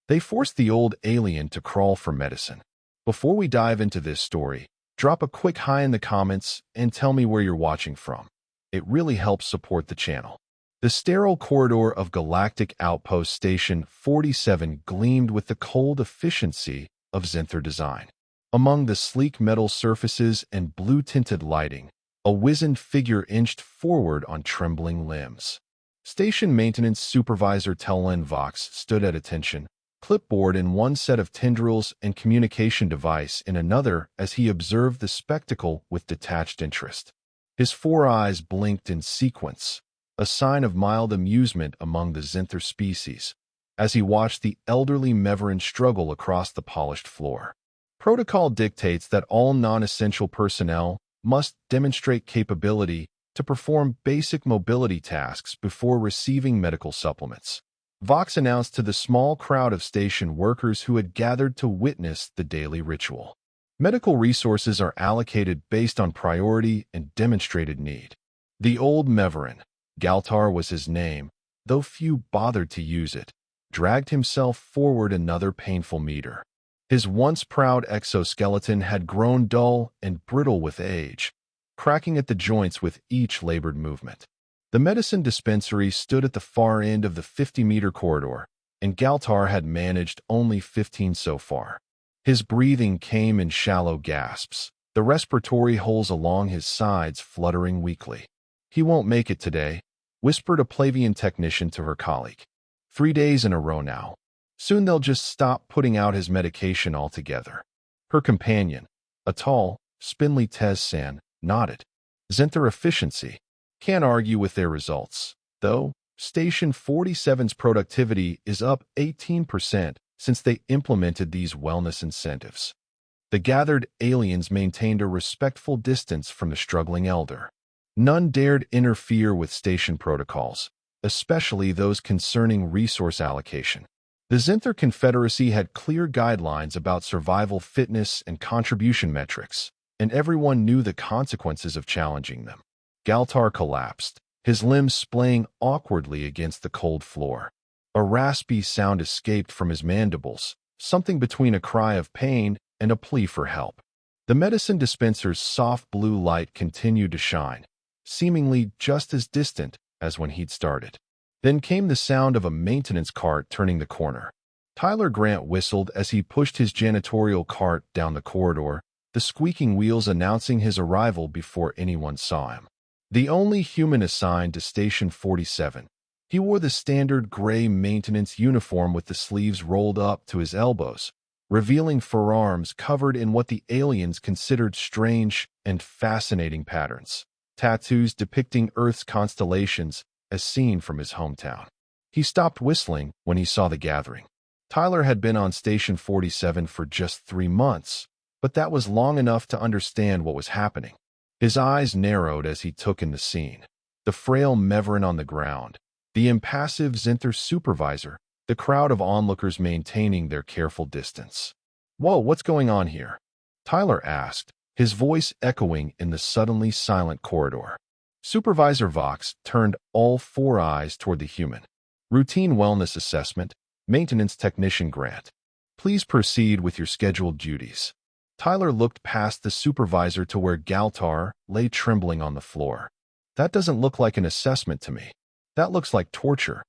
They forced the old alien to crawl for medicine. Before we dive into this story, drop a quick hi in the comments and tell me where you're watching from. It really helps support the channel. The sterile corridor of Galactic Outpost Station 47 gleamed with the cold efficiency of Zenther design. Among the sleek metal surfaces and blue-tinted lighting, a wizened figure inched forward on trembling limbs. Station Maintenance Supervisor Tellen Vox stood at attention, clipboard in one set of tendrils and communication device in another as he observed the spectacle with detached interest. His four eyes blinked in sequence, a sign of mild amusement among the Zenther species, as he watched the elderly Meverin struggle across the polished floor. Protocol dictates that all non-essential personnel must demonstrate capability to perform basic mobility tasks before receiving medical supplements. Vox announced to the small crowd of station workers who had gathered to witness the daily ritual. Medical resources are allocated based on priority and demonstrated need. The old Meverin, Galtar was his name, though few bothered to use it, dragged himself forward another painful meter. His once proud exoskeleton had grown dull and brittle with age, cracking at the joints with each labored movement. The medicine dispensary stood at the far end of the 50-meter corridor, and Galtar had managed only 15 so far. His breathing came in shallow gasps, the respiratory holes along his sides fluttering weakly. "He won't make it today," whispered a Plavian technician to her colleague. 3 days in a row now. Soon they'll just stop putting out his medication altogether. Her companion, a tall, spindly Tez-san, nodded. Zenther efficiency. Can't argue with their results, though. Station 47's productivity is up 18% since they implemented these wellness incentives. The gathered aliens maintained a respectful distance from the struggling elder. None dared interfere with station protocols, especially those concerning resource allocation. The Zenther Confederacy had clear guidelines about survival fitness and contribution metrics, and everyone knew the consequences of challenging them. Galtar collapsed, his limbs splaying awkwardly against the cold floor. A raspy sound escaped from his mandibles, something between a cry of pain and a plea for help. The medicine dispenser's soft blue light continued to shine, seemingly just as distant as when he'd started. Then came the sound of a maintenance cart turning the corner. Tyler Grant whistled as he pushed his janitorial cart down the corridor, the squeaking wheels announcing his arrival before anyone saw him. The only human assigned to Station 47, he wore the standard gray maintenance uniform with the sleeves rolled up to his elbows, revealing forearms covered in what the aliens considered strange and fascinating patterns, tattoos depicting Earth's constellations as seen from his hometown. He stopped whistling when he saw the gathering. Tyler had been on Station 47 for just 3 months, but that was long enough to understand what was happening. His eyes narrowed as he took in the scene. The frail Meverin on the ground, the impassive Zenther supervisor, the crowd of onlookers maintaining their careful distance. "Whoa, what's going on here?" Tyler asked, his voice echoing in the suddenly silent corridor. Supervisor Vox turned all 4 eyes toward the human. "Routine wellness assessment, maintenance technician Grant. Please proceed with your scheduled duties." Tyler looked past the supervisor to where Galtar lay trembling on the floor. "That doesn't look like an assessment to me. That looks like torture.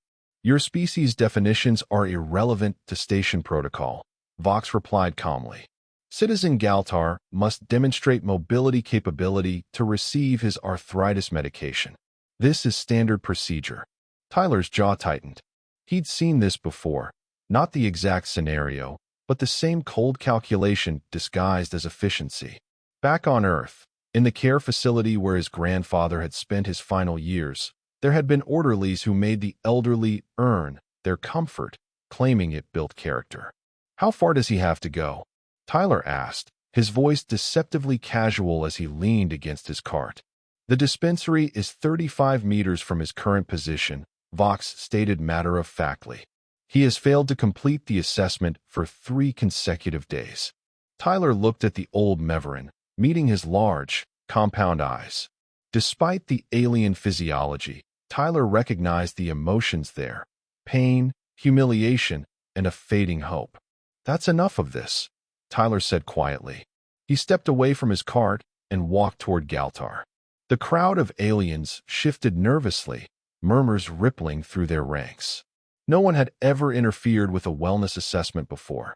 Your species definitions are irrelevant to station protocol," Vox replied calmly. "Citizen Galtar must demonstrate mobility capability to receive his arthritis medication. This is standard procedure." Tyler's jaw tightened. He'd seen this before, not the exact scenario, but the same cold calculation disguised as efficiency. Back on Earth, in the care facility where his grandfather had spent his final years, there had been orderlies who made the elderly earn their comfort, claiming it built character. "How far does he have to go?" Tyler asked, his voice deceptively casual as he leaned against his cart. "The dispensary is 35 meters from his current position," Vox stated matter-of-factly. "He has failed to complete the assessment for 3 consecutive days." Tyler looked at the old Meverin, meeting his large, compound eyes. Despite the alien physiology, Tyler recognized the emotions there: pain, humiliation, and a fading hope. "That's enough of this," Tyler said quietly. He stepped away from his cart and walked toward Galtar. The crowd of aliens shifted nervously, murmurs rippling through their ranks. No one had ever interfered with a wellness assessment before.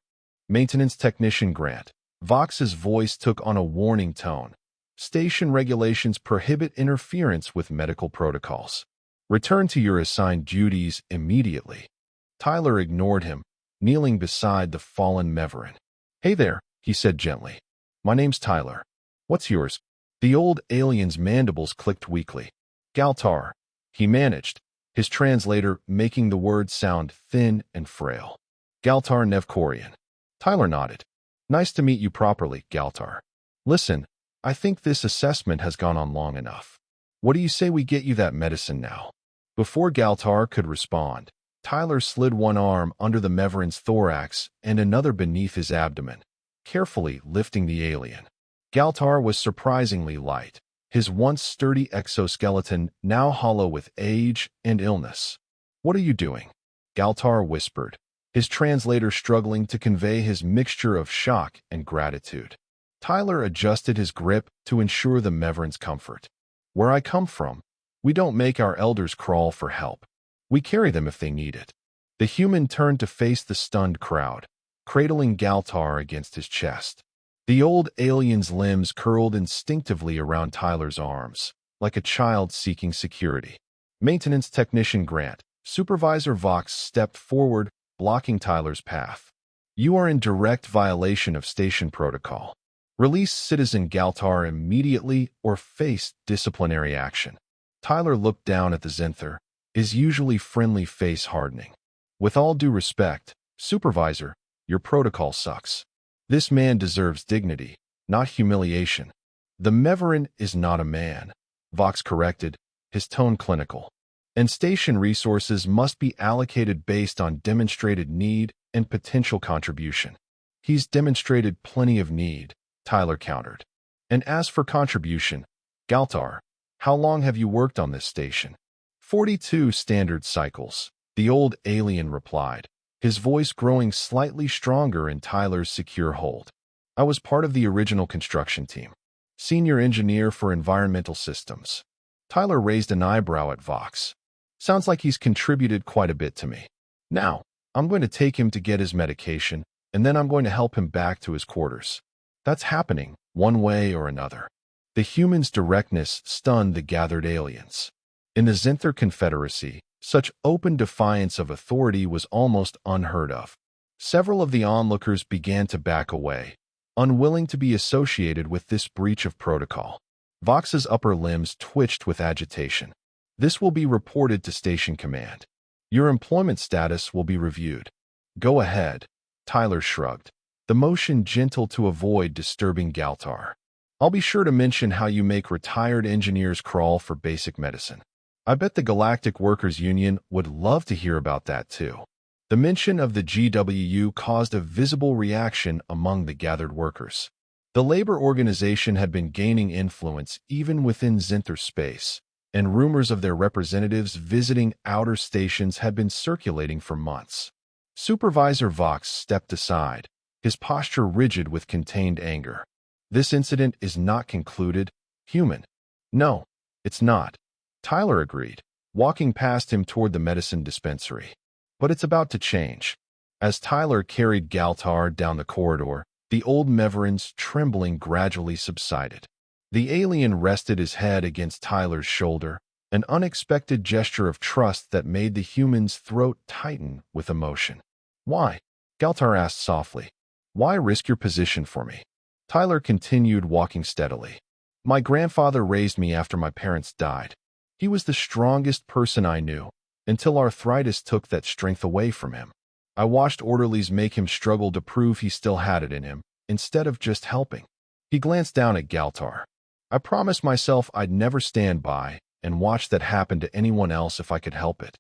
Maintenance Technician Grant. Vox's voice took on a warning tone. "Station regulations prohibit interference with medical protocols. Return to your assigned duties immediately." Tyler ignored him, kneeling beside the fallen Meverin. "Hey there," he said gently. "My name's Tyler. What's yours?" The old alien's mandibles clicked weakly. "Galtar," he managed, his translator making the words sound thin and frail. "Galtar Nevkorian." Tyler nodded. "Nice to meet you properly, Galtar. Listen, I think this assessment has gone on long enough. What do you say we get you that medicine now?" Before Galtar could respond, Tyler slid one arm under the Meverin's thorax and another beneath his abdomen, carefully lifting the alien. Galtar was surprisingly light, his once sturdy exoskeleton now hollow with age and illness. "What are you doing?" Galtar whispered, his translator struggling to convey his mixture of shock and gratitude. Tyler adjusted his grip to ensure the Meverin's comfort. "Where I come from, we don't make our elders crawl for help. We carry them if they need it." The human turned to face the stunned crowd, cradling Galtar against his chest. The old alien's limbs curled instinctively around Tyler's arms, like a child seeking security. Maintenance Technician Grant. Supervisor Vox stepped forward, blocking Tyler's path. "You are in direct violation of station protocol. Release Citizen Galtar immediately or face disciplinary action." Tyler looked down at the Zenther, his usually friendly face hardening. "With all due respect, Supervisor, your protocol sucks. This man deserves dignity, not humiliation." "The Meverin is not a man," Vox corrected, his tone clinical. "And station resources must be allocated based on demonstrated need and potential contribution." "He's demonstrated plenty of need," Tyler countered. "And as for contribution, Galtar, how long have you worked on this station?" 42 standard cycles, the old alien replied, his voice growing slightly stronger in Tyler's secure hold. "I was part of the original construction team. Senior engineer for environmental systems." Tyler raised an eyebrow at Vox. "Sounds like he's contributed quite a bit to me. Now, I'm going to take him to get his medication, and then I'm going to help him back to his quarters. That's happening, one way or another." The human's directness stunned the gathered aliens. In the Zenther Confederacy, such open defiance of authority was almost unheard of. Several of the onlookers began to back away, unwilling to be associated with this breach of protocol. Vox's upper limbs twitched with agitation. "This will be reported to Station Command. Your employment status will be reviewed." "Go ahead," Tyler shrugged, the motion gentle to avoid disturbing Galtar. "I'll be sure to mention how you make retired engineers crawl for basic medicine. I bet the Galactic Workers Union would love to hear about that too." The mention of the GWU caused a visible reaction among the gathered workers. The labor organization had been gaining influence even within Zenther space, and rumors of their representatives visiting outer stations had been circulating for months. Supervisor Vox stepped aside, his posture rigid with contained anger. "This incident is not concluded, human." "No, it's not," Tyler agreed, walking past him toward the medicine dispensary. "But it's about to change." As Tyler carried Galtar down the corridor, the old Meverin's trembling gradually subsided. The alien rested his head against Tyler's shoulder, an unexpected gesture of trust that made the human's throat tighten with emotion. "Why?" Galtar asked softly. "Why risk your position for me?" Tyler continued walking steadily. "My grandfather raised me after my parents died. He was the strongest person I knew, until arthritis took that strength away from him. I watched orderlies make him struggle to prove he still had it in him, instead of just helping." He glanced down at Galtar. "I promised myself I'd never stand by and watch that happen to anyone else if I could help it."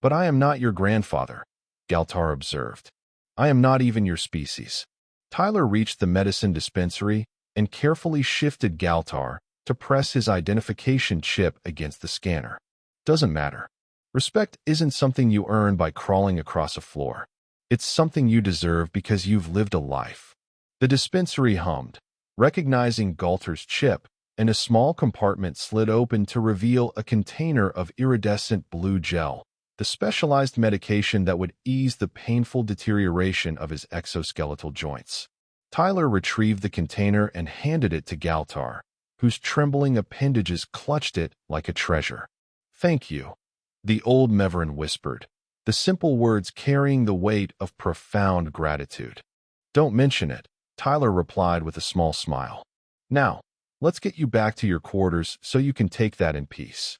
"But I am not your grandfather," Galtar observed. "I am not even your species." Tyler reached the medicine dispensary and carefully shifted Galtar to press his identification chip against the scanner. "Doesn't matter. Respect isn't something you earn by crawling across a floor. It's something you deserve because you've lived a life. The dispensary hummed, recognizing Galter's chip, and a small compartment slid open to reveal a container of iridescent blue gel, the specialized medication that would ease the painful deterioration of his exoskeletal joints. Tyler retrieved the container and handed it to Galtar, whose trembling appendages clutched it like a treasure. "Thank you," the old Meverin whispered, the simple words carrying the weight of profound gratitude. "Don't mention it," Tyler replied with a small smile. "Now, let's get you back to your quarters so you can take that in peace."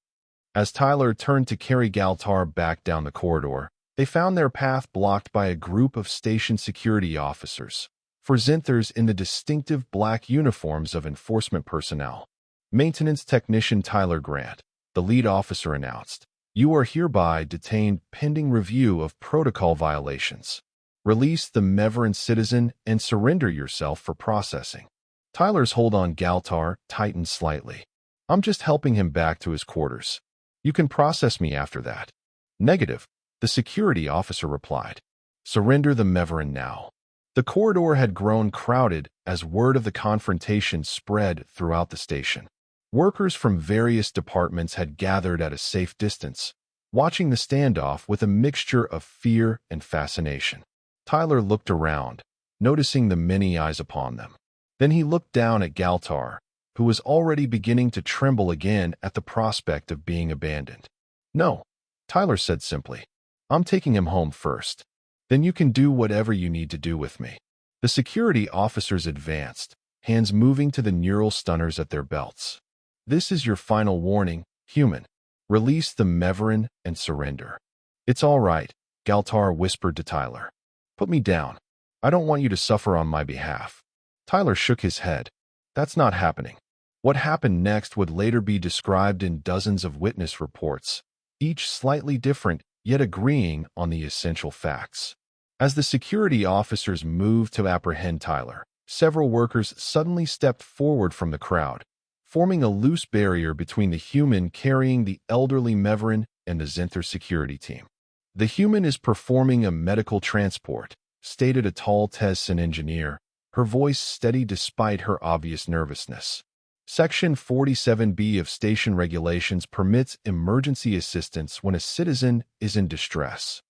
As Tyler turned to carry Galtar back down the corridor, they found their path blocked by a group of station security officers, Zinthers in the distinctive black uniforms of enforcement personnel. Maintenance Technician Tyler Grant, the lead officer, announced, "You are hereby detained pending review of protocol violations. Release the Meverin citizen and surrender yourself for processing." Tyler's hold on Galtar tightened slightly. "I'm just helping him back to his quarters. You can process me after that." "Negative," the security officer replied. "Surrender the Meverin now." The corridor had grown crowded as word of the confrontation spread throughout the station. Workers from various departments had gathered at a safe distance, watching the standoff with a mixture of fear and fascination. Tyler looked around, noticing the many eyes upon them. Then he looked down at Galtar, who was already beginning to tremble again at the prospect of being abandoned. "No," Tyler said simply. "I'm taking him home first. Then you can do whatever you need to do with me." The security officers advanced, hands moving to the neural stunners at their belts. "This is your final warning, human. Release the Meverin and surrender." "It's all right," Galtar whispered to Tyler. "Put me down. I don't want you to suffer on my behalf." Tyler shook his head. "That's not happening." What happened next would later be described in dozens of witness reports, each slightly different, yet agreeing on the essential facts. As the security officers moved to apprehend Tyler, several workers suddenly stepped forward from the crowd, forming a loose barrier between the human carrying the elderly Meverin and the Zinther security team. "The human is performing a medical transport," stated a tall Tessin engineer, her voice steady despite her obvious nervousness. Section 47B of station regulations permits emergency assistance when a citizen is in distress.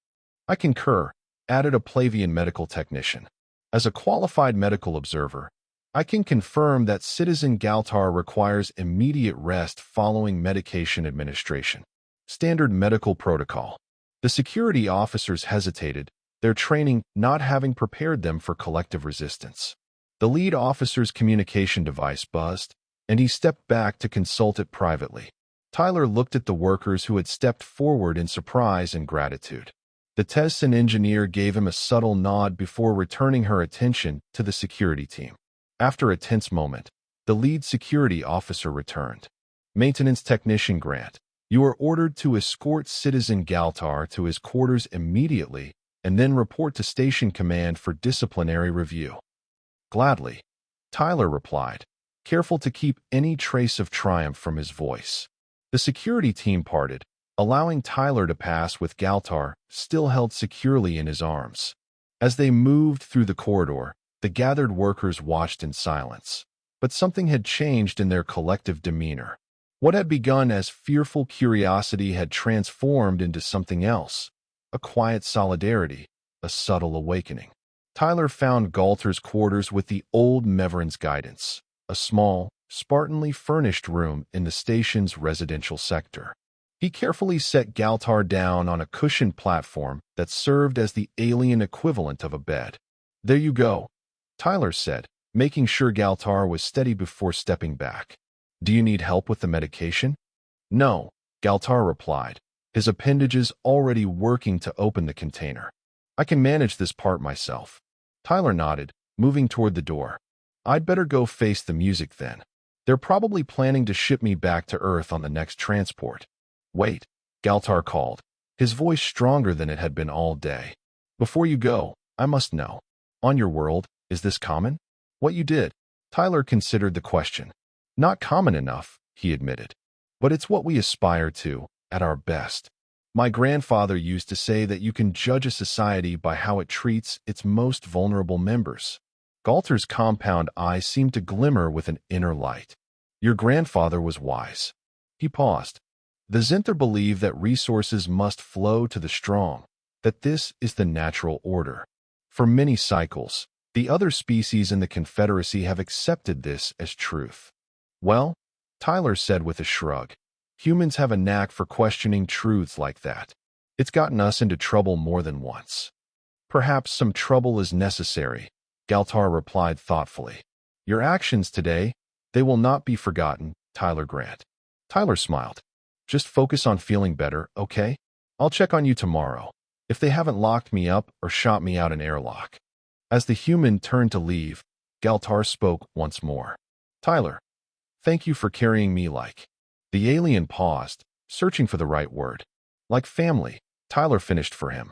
"I concur," added a Plavian medical technician. "As a qualified medical observer, I can confirm that Citizen Galtar requires immediate rest following medication administration. Standard medical protocol." The security officers hesitated, their training not having prepared them for collective resistance. The lead officer's communication device buzzed, and he stepped back to consult it privately. Tyler looked at the workers who had stepped forward in surprise and gratitude. The Tessin engineer gave him a subtle nod before returning her attention to the security team. After a tense moment, the lead security officer returned. "Maintenance Technician Grant, you are ordered to escort Citizen Galtar to his quarters immediately and then report to Station Command for disciplinary review." "Gladly," Tyler replied, careful to keep any trace of triumph from his voice. The security team parted, allowing Tyler to pass with Galtar still held securely in his arms. As they moved through the corridor, the gathered workers watched in silence. But something had changed in their collective demeanor. What had begun as fearful curiosity had transformed into something else, a quiet solidarity, a subtle awakening. Tyler found Galtar's quarters with the old Meverin's guidance, a small, Spartanly furnished room in the station's residential sector. He carefully set Galtar down on a cushioned platform that served as the alien equivalent of a bed. "There you go," Tyler said, making sure Galtar was steady before stepping back. "Do you need help with the medication?" "No," Galtar replied, his appendages already working to open the container. "I can manage this part myself." Tyler nodded, moving toward the door. "I'd better go face the music then. They're probably planning to ship me back to Earth on the next transport." "Wait," Galtar called, his voice stronger than it had been all day. "Before you go, I must know. On your world, is this common? What you did?" Tyler considered the question. "Not common enough," he admitted. "But it's what we aspire to, at our best." My grandfather used to say that you can judge a society by how it treats its most vulnerable members. Galter's compound eyes seemed to glimmer with an inner light. Your grandfather was wise. He paused. The Zinther believe that resources must flow to the strong, that this is the natural order. For many cycles, the other species in the Confederacy have accepted this as truth. Well, Tyler said with a shrug, humans have a knack for questioning truths like that. It's gotten us into trouble more than once. Perhaps some trouble is necessary, Galtar replied thoughtfully. Your actions today, they will not be forgotten, Tyler Grant. Tyler smiled. Just focus on feeling better, okay? I'll check on you tomorrow, if they haven't locked me up or shot me out an airlock. As the human turned to leave, Galtar spoke once more. Tyler, thank you for carrying me like. The alien paused, searching for the right word. Like family, Tyler finished for him.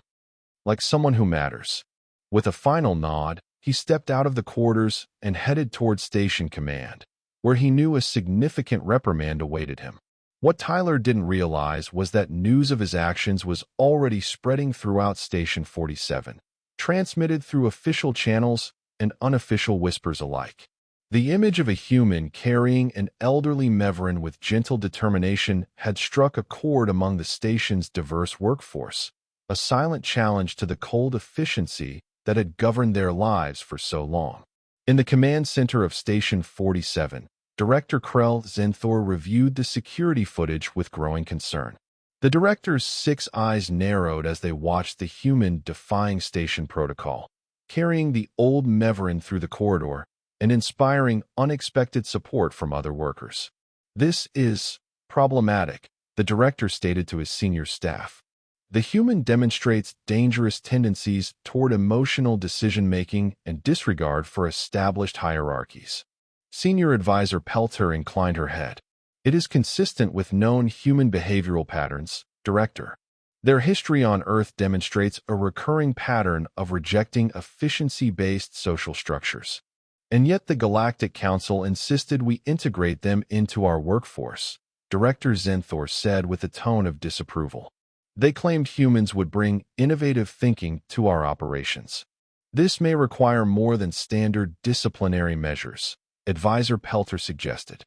Like someone who matters. With a final nod, he stepped out of the quarters and headed toward Station Command, where he knew a significant reprimand awaited him. What Tyler didn't realize was that news of his actions was already spreading throughout Station 47, transmitted through official channels and unofficial whispers alike. The image of a human carrying an elderly Meverin with gentle determination had struck a chord among the station's diverse workforce, a silent challenge to the cold efficiency that had governed their lives for so long. In the command center of Station 47, Director Krell Zenthor reviewed the security footage with growing concern. The director's 6 eyes narrowed as they watched the human defying station protocol, carrying the old Meverin through the corridor and inspiring unexpected support from other workers. This is problematic, the director stated to his senior staff. The human demonstrates dangerous tendencies toward emotional decision-making and disregard for established hierarchies. Senior Advisor Pelter inclined her head. It is consistent with known human behavioral patterns, Director. Their history on Earth demonstrates a recurring pattern of rejecting efficiency-based social structures. And yet the Galactic Council insisted we integrate them into our workforce, Director Zenthor said with a tone of disapproval. They claimed humans would bring innovative thinking to our operations. This may require more than standard disciplinary measures, Advisor Pelter suggested.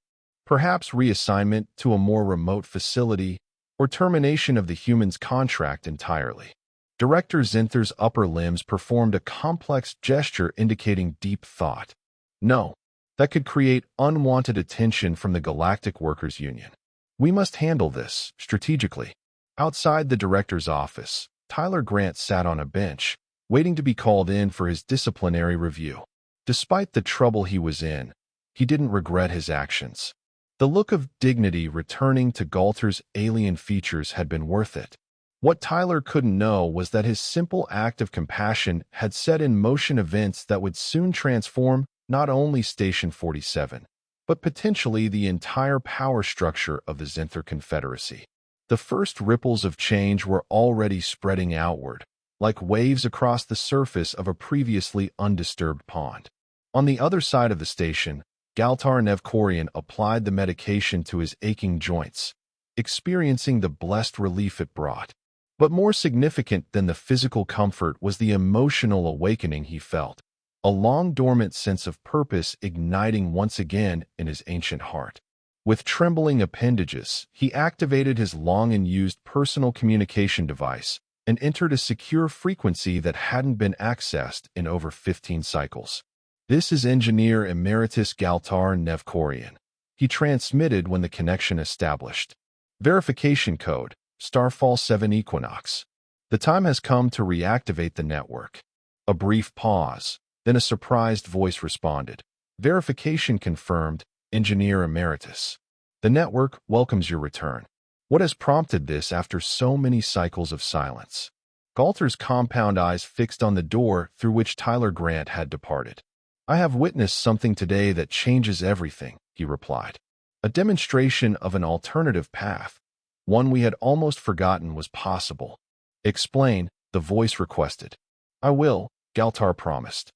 Perhaps reassignment to a more remote facility or termination of the human's contract entirely. Director Zinther's upper limbs performed a complex gesture indicating deep thought. No, that could create unwanted attention from the Galactic Workers Union. We must handle this strategically. Outside the director's office, Tyler Grant sat on a bench, waiting to be called in for his disciplinary review. Despite the trouble he was in, he didn't regret his actions. The look of dignity returning to Galter's alien features had been worth it. What Tyler couldn't know was that his simple act of compassion had set in motion events that would soon transform not only Station 47, but potentially the entire power structure of the Zinther Confederacy. The first ripples of change were already spreading outward, like waves across the surface of a previously undisturbed pond. On the other side of the station, Galtar Nevkorian applied the medication to his aching joints, experiencing the blessed relief it brought. But more significant than the physical comfort was the emotional awakening he felt, a long-dormant sense of purpose igniting once again in his ancient heart. With trembling appendages, he activated his long-unused personal communication device and entered a secure frequency that hadn't been accessed in over 15 cycles. This is Engineer Emeritus Galtar Nevkorian. He transmitted when the connection established. Verification code, Starfall 7 Equinox. The time has come to reactivate the network. A brief pause, then a surprised voice responded. Verification confirmed, Engineer Emeritus. The network welcomes your return. What has prompted this after so many cycles of silence? Galter's compound eyes fixed on the door through which Tyler Grant had departed. I have witnessed something today that changes everything, he replied. A demonstration of an alternative path, one we had almost forgotten was possible. Explain, the voice requested. I will, Galtar promised.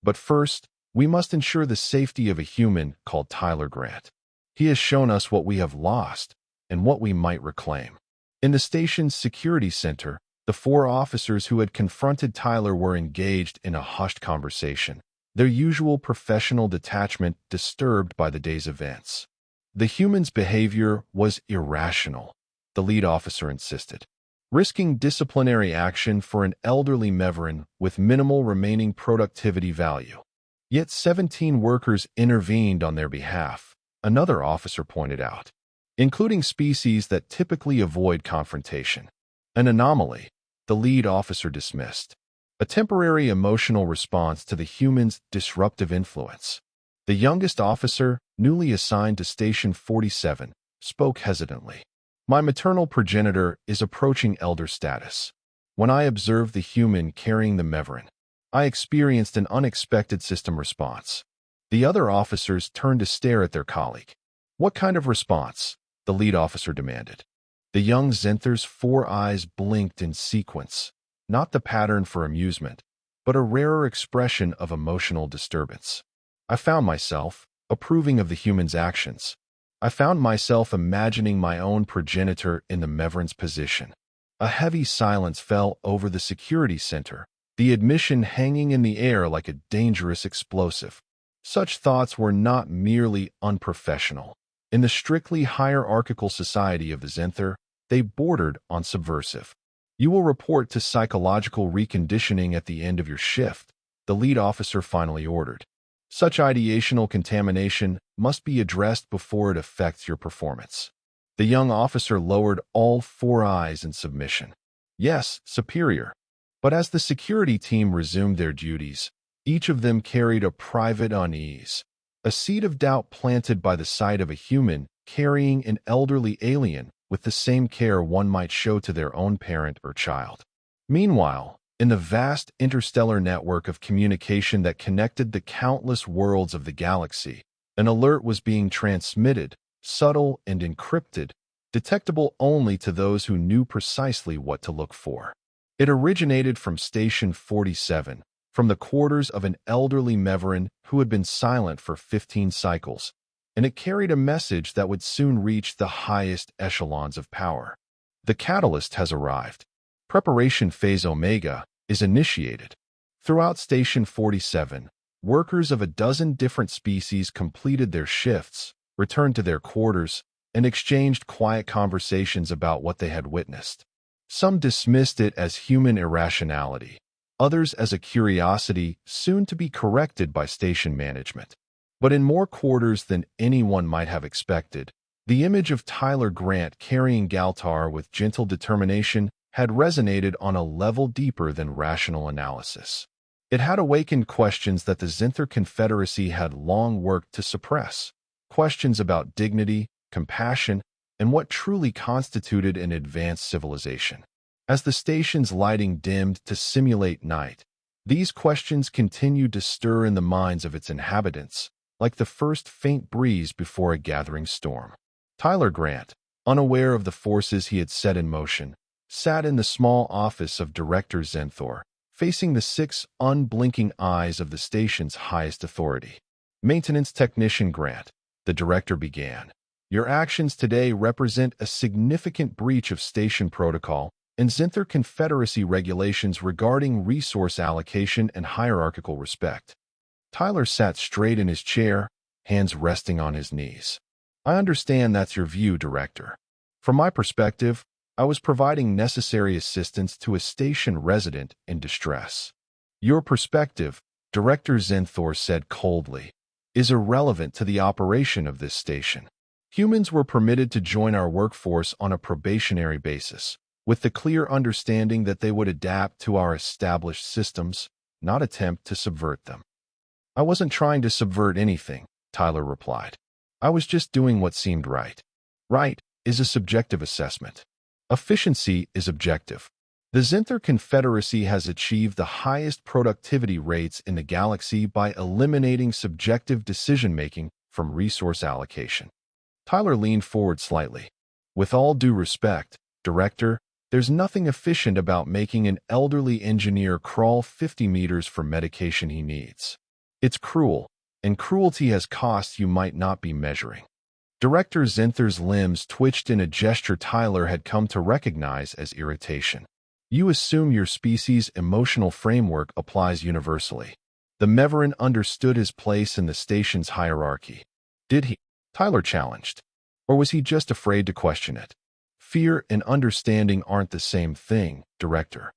But first, we must ensure the safety of a human called Tyler Grant. He has shown us what we have lost and what we might reclaim. In the station's security center, the four officers who had confronted Tyler were engaged in a hushed conversation, their usual professional detachment disturbed by the day's events. The human's behavior was irrational, the lead officer insisted, risking disciplinary action for an elderly Meverin with minimal remaining productivity value. Yet 17 workers intervened on their behalf, another officer pointed out, including species that typically avoid confrontation. An anomaly, the lead officer dismissed. A temporary emotional response to the human's disruptive influence. The youngest officer, newly assigned to Station 47, spoke hesitantly. My maternal progenitor is approaching elder status. When I observed the human carrying the Meverin, I experienced an unexpected system response. The other officers turned to stare at their colleague. What kind of response? The lead officer demanded. The young Zenther's four eyes blinked in sequence, not the pattern for amusement, but a rarer expression of emotional disturbance. I found myself approving of the human's actions. I found myself imagining my own progenitor in the Meverin's position. A heavy silence fell over the security center, the admission hanging in the air like a dangerous explosive. Such thoughts were not merely unprofessional. In the strictly hierarchical society of the Zenther, they bordered on subversive. You will report to psychological reconditioning at the end of your shift, the lead officer finally ordered. Such ideational contamination must be addressed before it affects your performance. The young officer lowered all four eyes in submission. Yes, superior. But as the security team resumed their duties, each of them carried a private unease, a seed of doubt planted by the sight of a human carrying an elderly alien with the same care one might show to their own parent or child. Meanwhile, in the vast interstellar network of communication that connected the countless worlds of the galaxy, an alert was being transmitted, subtle and encrypted, detectable only to those who knew precisely what to look for. It originated from Station 47, from the quarters of an elderly Meverin who had been silent for 15 cycles, and it carried a message that would soon reach the highest echelons of power. The catalyst has arrived. Preparation Phase Omega is initiated. Throughout Station 47, workers of a dozen different species completed their shifts, returned to their quarters, and exchanged quiet conversations about what they had witnessed. Some dismissed it as human irrationality, others as a curiosity soon to be corrected by station management. But in more quarters than anyone might have expected, the image of Tyler Grant carrying Galtar with gentle determination had resonated on a level deeper than rational analysis. It had awakened questions that the Zenther Confederacy had long worked to suppress, questions about dignity, compassion, and what truly constituted an advanced civilization. As the station's lighting dimmed to simulate night, these questions continued to stir in the minds of its inhabitants, like the first faint breeze before a gathering storm. Tyler Grant, unaware of the forces he had set in motion, sat in the small office of Director Zenthor, facing the 6 unblinking eyes of the station's highest authority. Maintenance Technician Grant, the director began. Your actions today represent a significant breach of station protocol and Zenther Confederacy regulations regarding resource allocation and hierarchical respect. Tyler sat straight in his chair, hands resting on his knees. I understand that's your view, Director. From my perspective, I was providing necessary assistance to a station resident in distress. Your perspective, Director Zenthor said coldly, is irrelevant to the operation of this station. Humans were permitted to join our workforce on a probationary basis, with the clear understanding that they would adapt to our established systems, not attempt to subvert them. I wasn't trying to subvert anything, Tyler replied. I was just doing what seemed right. Right is a subjective assessment. Efficiency is objective. The Zenther Confederacy has achieved the highest productivity rates in the galaxy by eliminating subjective decision-making from resource allocation. Tyler leaned forward slightly. With all due respect, Director, there's nothing efficient about making an elderly engineer crawl 50 meters for medication he needs. It's cruel, and cruelty has costs you might not be measuring. Director Zinther's limbs twitched in a gesture Tyler had come to recognize as irritation. You assume your species' emotional framework applies universally. The Meverin understood his place in the station's hierarchy. Did he? Tyler challenged. Or was he just afraid to question it? Fear and understanding aren't the same thing, Director.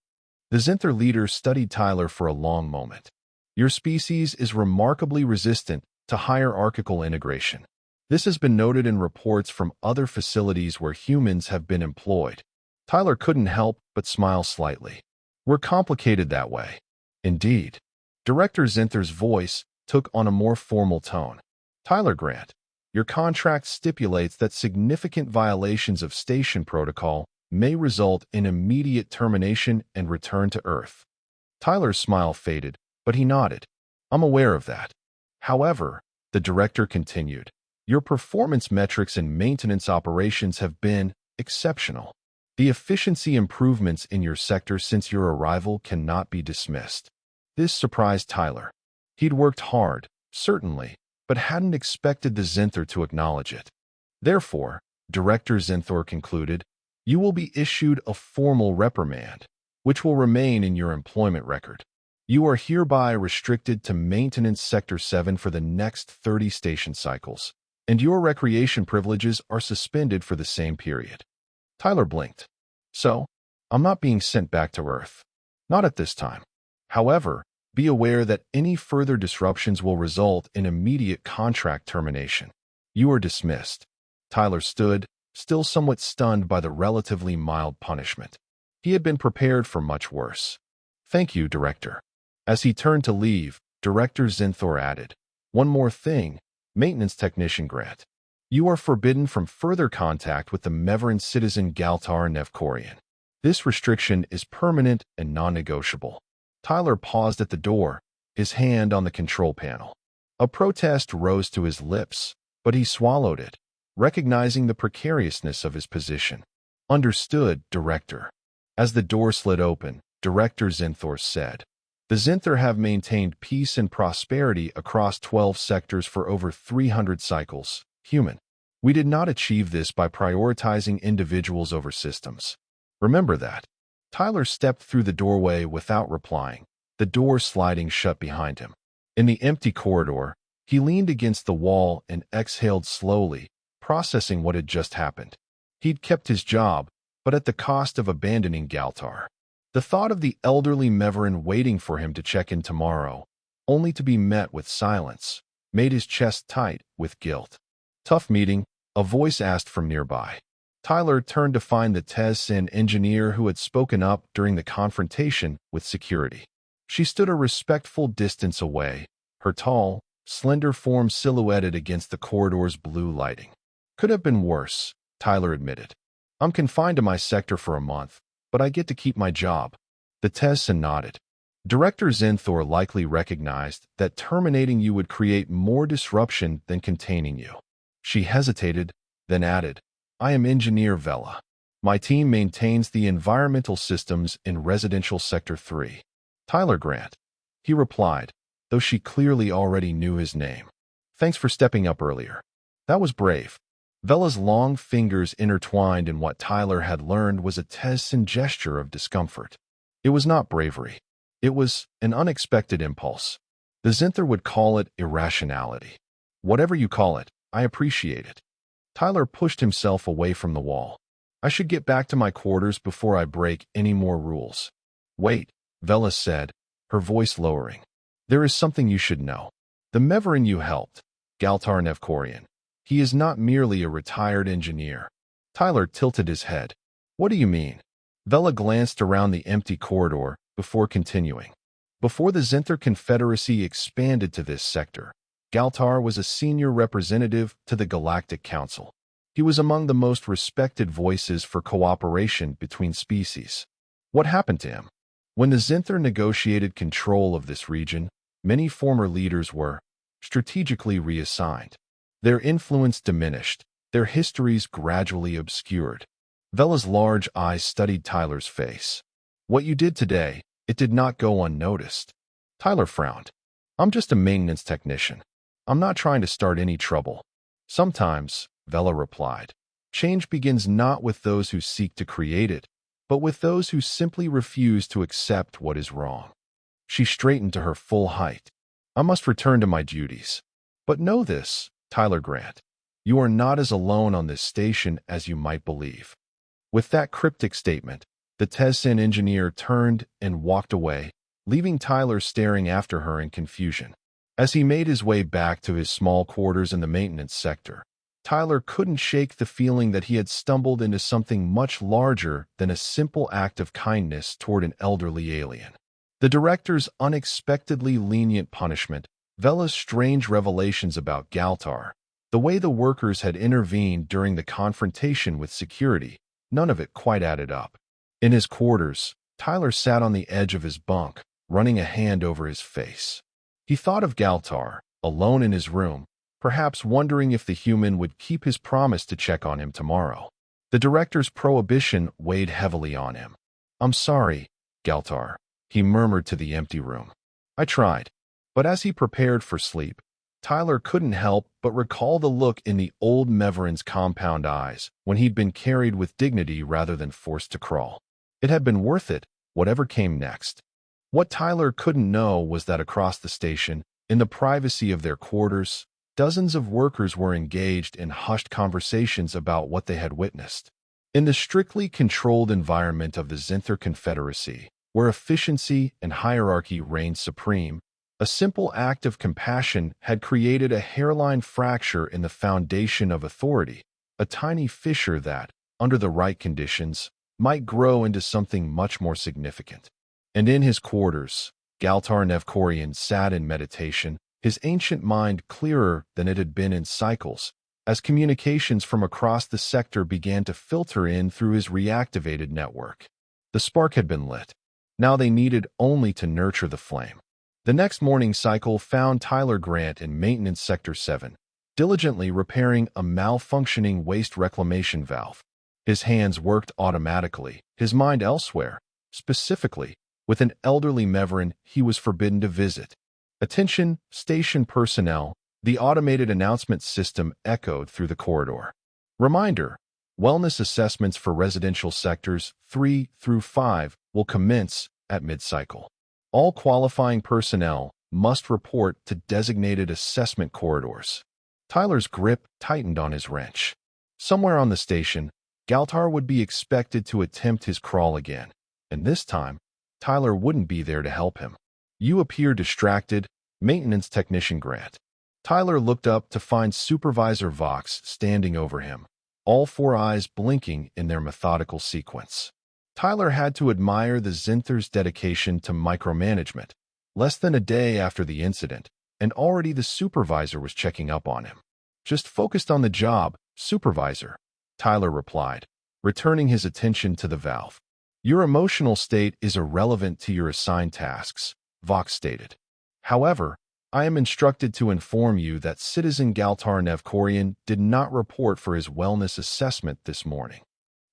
The Zinther leader studied Tyler for a long moment. Your species is remarkably resistant to hierarchical integration. This has been noted in reports from other facilities where humans have been employed. Tyler couldn't help but smile slightly. We're complicated that way. Indeed. Director Zinther's voice took on a more formal tone. Tyler Grant, your contract stipulates that significant violations of station protocol may result in immediate termination and return to Earth. Tyler's smile faded, but he nodded. I'm aware of that. However, the director continued, your performance metrics and maintenance operations have been exceptional. The efficiency improvements in your sector since your arrival cannot be dismissed. This surprised Tyler. He'd worked hard, certainly, but hadn't expected the Zinther to acknowledge it. Therefore, Director Zinther concluded, you will be issued a formal reprimand, which will remain in your employment record. You are hereby restricted to Maintenance Sector 7 for the next 30 station cycles, and your recreation privileges are suspended for the same period. Tyler blinked. So, I'm not being sent back to Earth. Not at this time. However, be aware that any further disruptions will result in immediate contract termination. You are dismissed. Tyler stood, still somewhat stunned by the relatively mild punishment. He had been prepared for much worse. Thank you, Director. As he turned to leave, Director Zinther added, one more thing, Maintenance Technician Grant. You are forbidden from further contact with the Meverin citizen Galtar Nevkorian. This restriction is permanent and non-negotiable. Tyler paused at the door, his hand on the control panel. A protest rose to his lips, but he swallowed it, recognizing the precariousness of his position. Understood, Director. As the door slid open, Director Zinther said, the Zinther have maintained peace and prosperity across 12 sectors for over 300 cycles. Human. We did not achieve this by prioritizing individuals over systems. Remember that. Tyler stepped through the doorway without replying, the door sliding shut behind him. In the empty corridor, he leaned against the wall and exhaled slowly, processing what had just happened. He'd kept his job, but at the cost of abandoning Galtar. The thought of the elderly Meverin waiting for him to check in tomorrow, only to be met with silence, made his chest tight with guilt. Tough meeting, a voice asked from nearby. Tyler turned to find the Tez-Sin engineer who had spoken up during the confrontation with security. She stood a respectful distance away, her tall, slender form silhouetted against the corridor's blue lighting. Could have been worse, Tyler admitted. I'm confined to my sector for a month, but I get to keep my job. The Tez-Sin nodded. Director Zinther likely recognized that terminating you would create more disruption than containing you. She hesitated, then added, I am Engineer Vela. My team maintains the environmental systems in Residential Sector 3. Tyler Grant. He replied, though she clearly already knew his name. Thanks for stepping up earlier. That was brave. Vela's long fingers intertwined in what Tyler had learned was a Tez-Sin gesture of discomfort. It was not bravery. It was an unexpected impulse. The Zinther would call it irrationality. Whatever you call it, I appreciate it. Tyler pushed himself away from the wall. I should get back to my quarters before I break any more rules. Wait, Vela said, her voice lowering. There is something you should know. The Meverin you helped, Galtar Nevkorian. He is not merely a retired engineer. Tyler tilted his head. What do you mean? Vela glanced around the empty corridor before continuing. Before the Zinther Confederacy expanded to this sector, Galtar was a senior representative to the Galactic Council. He was among the most respected voices for cooperation between species. What happened to him? When the Zinther negotiated control of this region, many former leaders were strategically reassigned. Their influence diminished, their histories gradually obscured. Vela's large eyes studied Tyler's face. What you did today, it did not go unnoticed. Tyler frowned. I'm just a maintenance technician. I'm not trying to start any trouble. Sometimes, Vela replied. Change begins not with those who seek to create it, but with those who simply refuse to accept what is wrong. She straightened to her full height. I must return to my duties. But know this, Tyler Grant. You are not as alone on this station as you might believe. With that cryptic statement, the Tezsin engineer turned and walked away, leaving Tyler staring after her in confusion. As he made his way back to his small quarters in the maintenance sector, Tyler couldn't shake the feeling that he had stumbled into something much larger than a simple act of kindness toward an elderly alien. The director's unexpectedly lenient punishment, Vela's strange revelations about Galtar, the way the workers had intervened during the confrontation with security, none of it quite added up. In his quarters, Tyler sat on the edge of his bunk, running a hand over his face. He thought of Galtar, alone in his room, perhaps wondering if the human would keep his promise to check on him tomorrow. The director's prohibition weighed heavily on him. I'm sorry, Galtar, he murmured to the empty room. I tried. But as he prepared for sleep, Tyler couldn't help but recall the look in the old Meveran's compound eyes when he'd been carried with dignity rather than forced to crawl. It had been worth it, whatever came next. What Tyler couldn't know was that across the station, in the privacy of their quarters, dozens of workers were engaged in hushed conversations about what they had witnessed. In the strictly controlled environment of the Zinther Confederacy, where efficiency and hierarchy reigned supreme, a simple act of compassion had created a hairline fracture in the foundation of authority, a tiny fissure that, under the right conditions, might grow into something much more significant. And in his quarters, Galtar Nevkorian sat in meditation, his ancient mind clearer than it had been in cycles, as communications from across the sector began to filter in through his reactivated network. The spark had been lit. Now they needed only to nurture the flame. The next morning cycle found Tyler Grant in Maintenance Sector 7, diligently repairing a malfunctioning waste reclamation valve. His hands worked automatically, his mind elsewhere, specifically, with an elderly Meveran he was forbidden to visit. Attention, station personnel, the automated announcement system echoed through the corridor. Reminder, wellness assessments for residential sectors 3 through 5 will commence at mid-cycle. All qualifying personnel must report to designated assessment corridors. Tyler's grip tightened on his wrench. Somewhere on the station, Galtar would be expected to attempt his crawl again, and this time, Tyler wouldn't be there to help him. You appear distracted, Maintenance Technician Grant. Tyler looked up to find Supervisor Vox standing over him, all four eyes blinking in their methodical sequence. Tyler had to admire the Zinther's dedication to micromanagement. Less than a day after the incident, and already the supervisor was checking up on him. Just focused on the job, Supervisor, Tyler replied, returning his attention to the valve. Your emotional state is irrelevant to your assigned tasks, Vox stated. However, I am instructed to inform you that Citizen Galtar Nevkorian did not report for his wellness assessment this morning.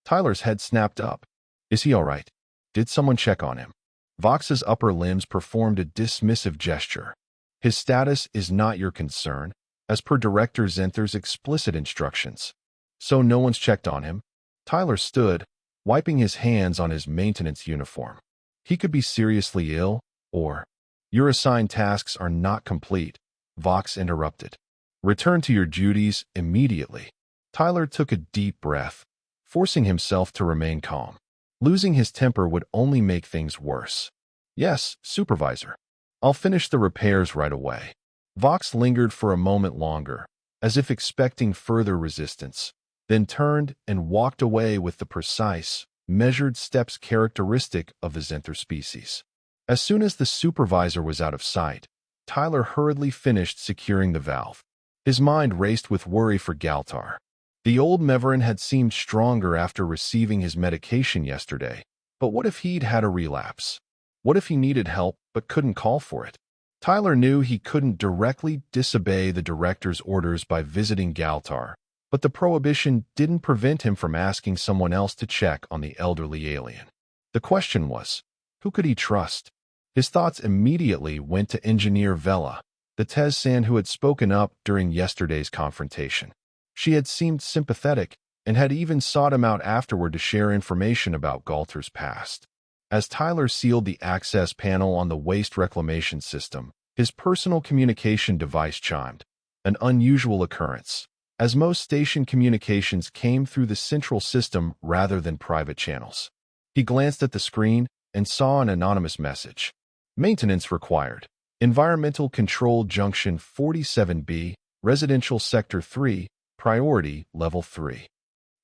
Tyler's head snapped up. Is he all right? Did someone check on him? Vox's upper limbs performed a dismissive gesture. His status is not your concern, as per Director Zinther's explicit instructions. So no one's checked on him? Tyler stood, wiping his hands on his maintenance uniform. He could be seriously ill, or... Your assigned tasks are not complete, Vox interrupted. Return to your duties immediately. Tyler took a deep breath, forcing himself to remain calm. Losing his temper would only make things worse. Yes, Supervisor. I'll finish the repairs right away. Vox lingered for a moment longer, as if expecting further resistance, then turned and walked away with the precise, measured steps characteristic of the Zinther species. As soon as the supervisor was out of sight, Tyler hurriedly finished securing the valve. His mind raced with worry for Galtar. The old Meveran had seemed stronger after receiving his medication yesterday, but what if he'd had a relapse? What if he needed help but couldn't call for it? Tyler knew he couldn't directly disobey the director's orders by visiting Galtar, but the prohibition didn't prevent him from asking someone else to check on the elderly alien. The question was, who could he trust? His thoughts immediately went to Engineer Vela, the Tezsan who had spoken up during yesterday's confrontation. She had seemed sympathetic and had even sought him out afterward to share information about Galter's past. As Tyler sealed the access panel on the waste reclamation system, his personal communication device chimed, an unusual occurrence, as most station communications came through the central system rather than private channels. He glanced at the screen and saw an anonymous message. Maintenance required. Environmental Control Junction 47B, Residential Sector 3, Priority Level 3.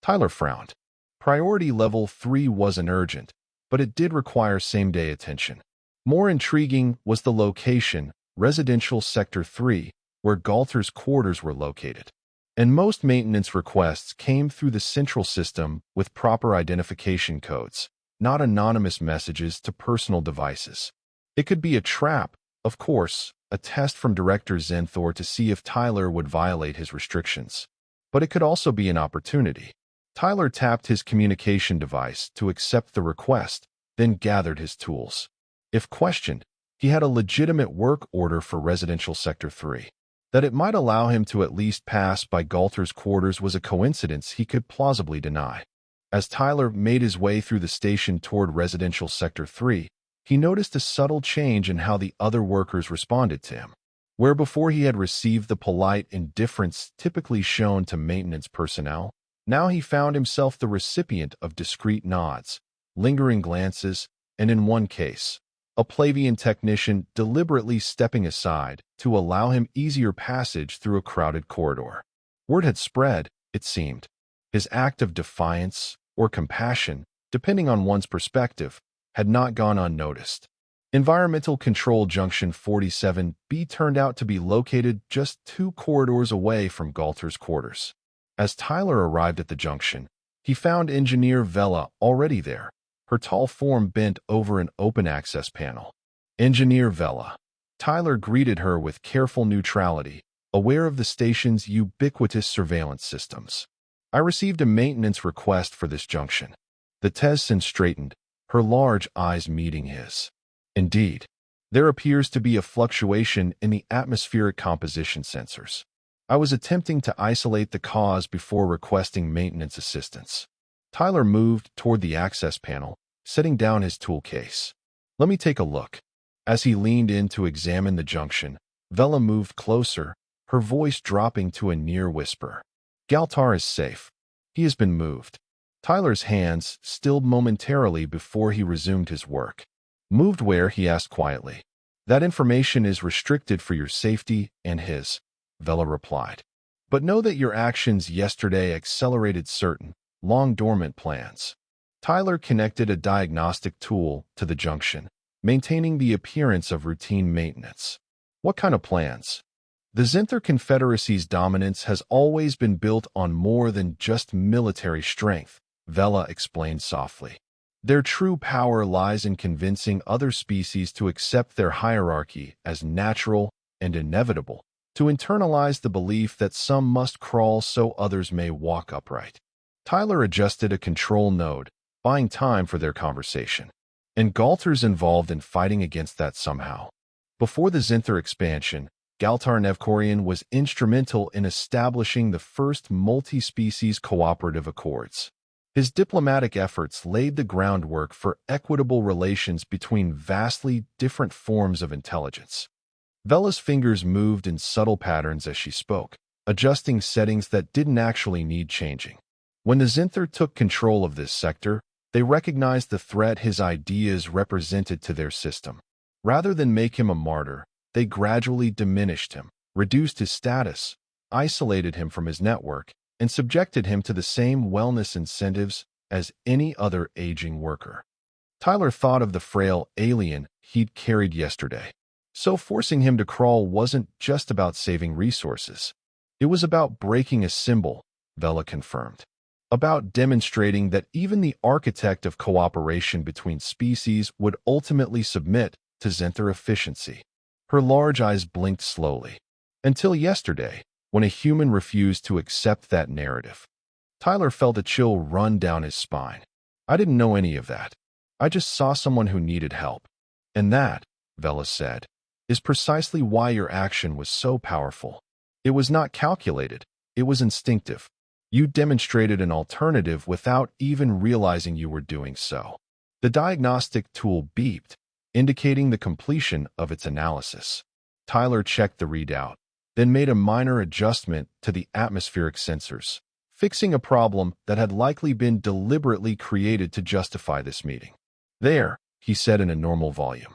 Tyler frowned. Priority Level 3 wasn't urgent, but it did require same-day attention. More intriguing was the location, Residential Sector 3, where Galter's quarters were located. And most maintenance requests came through the central system with proper identification codes, not anonymous messages to personal devices. It could be a trap, of course, a test from Director Zenthor to see if Tyler would violate his restrictions. But it could also be an opportunity. Tyler tapped his communication device to accept the request, then gathered his tools. If questioned, he had a legitimate work order for Residential Sector 3. That it might allow him to at least pass by Galter's quarters was a coincidence he could plausibly deny. As Tyler made his way through the station toward Residential Sector 3, he noticed a subtle change in how the other workers responded to him. Where before he had received the polite indifference typically shown to maintenance personnel, now he found himself the recipient of discreet nods, lingering glances, and in one case, a Plavian technician deliberately stepping aside to allow him easier passage through a crowded corridor. Word had spread, it seemed. His act of defiance or compassion, depending on one's perspective, had not gone unnoticed. Environmental Control Junction 47B turned out to be located just 2 corridors away from Galter's quarters. As Tyler arrived at the junction, he found Engineer Vela already there, her tall form bent over an open access panel. Engineer Vela. Tyler greeted her with careful neutrality, aware of the station's ubiquitous surveillance systems. I received a maintenance request for this junction. The Tessin straightened, her large eyes meeting his. Indeed, there appears to be a fluctuation in the atmospheric composition sensors. I was attempting to isolate the cause before requesting maintenance assistance. Tyler moved toward the access panel, setting down his tool case. Let me take a look. As he leaned in to examine the junction, Vela moved closer, her voice dropping to a near whisper. Galtar is safe. He has been moved. Tyler's hands stilled momentarily before he resumed his work. Moved where? He asked quietly. That information is restricted for your safety and his, Vela replied. But know that your actions yesterday accelerated certain, long-dormant plans. Tyler connected a diagnostic tool to the junction, maintaining the appearance of routine maintenance. What kind of plans? The Zenther Confederacy's dominance has always been built on more than just military strength, Vela explained softly. Their true power lies in convincing other species to accept their hierarchy as natural and inevitable, to internalize the belief that some must crawl so others may walk upright. Tyler adjusted a control node, buying time for their conversation. And Galter's involved in fighting against that somehow. Before the Zenther expansion, Galtar Nevkorian was instrumental in establishing the first multi-species cooperative accords. His diplomatic efforts laid the groundwork for equitable relations between vastly different forms of intelligence. Vela's fingers moved in subtle patterns as she spoke, adjusting settings that didn't actually need changing. When the Zenther took control of this sector, they recognized the threat his ideas represented to their system. Rather than make him a martyr, they gradually diminished him, reduced his status, isolated him from his network, and subjected him to the same wellness incentives as any other aging worker. Tyler thought of the frail alien he'd carried yesterday. So forcing him to crawl wasn't just about saving resources. It was about breaking a symbol, Vela confirmed. About demonstrating that even the architect of cooperation between species would ultimately submit to Zenther efficiency. Her large eyes blinked slowly. Until yesterday, when a human refused to accept that narrative. Tyler felt a chill run down his spine. I didn't know any of that. I just saw someone who needed help. And that, Vela said, is precisely why your action was so powerful. It was not calculated. It was instinctive. You demonstrated an alternative without even realizing you were doing so. The diagnostic tool beeped, indicating the completion of its analysis. Tyler checked the readout, then made a minor adjustment to the atmospheric sensors, fixing a problem that had likely been deliberately created to justify this meeting. "There," he said in a normal volume.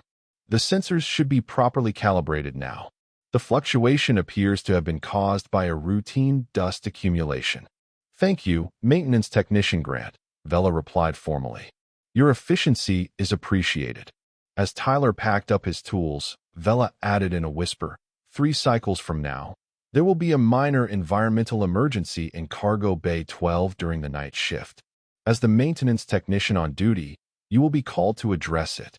"The sensors should be properly calibrated now. The fluctuation appears to have been caused by a routine dust accumulation." "Thank you, Maintenance Technician Grant," Vela replied formally. "Your efficiency is appreciated." As Tyler packed up his tools, Vela added in a whisper, 3 cycles from now, there will be a minor environmental emergency in Cargo Bay 12 during the night shift. As the maintenance technician on duty, you will be called to address it."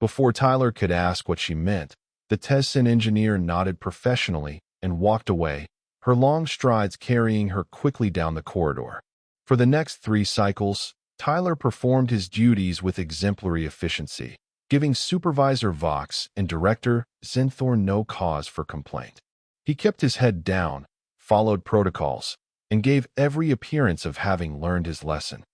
Before Tyler could ask what she meant, the Tessin engineer nodded professionally and walked away, her long strides carrying her quickly down the corridor. For the next 3 cycles, Tyler performed his duties with exemplary efficiency, giving Supervisor Vox and Director Zinthor no cause for complaint. He kept his head down, followed protocols, and gave every appearance of having learned his lesson.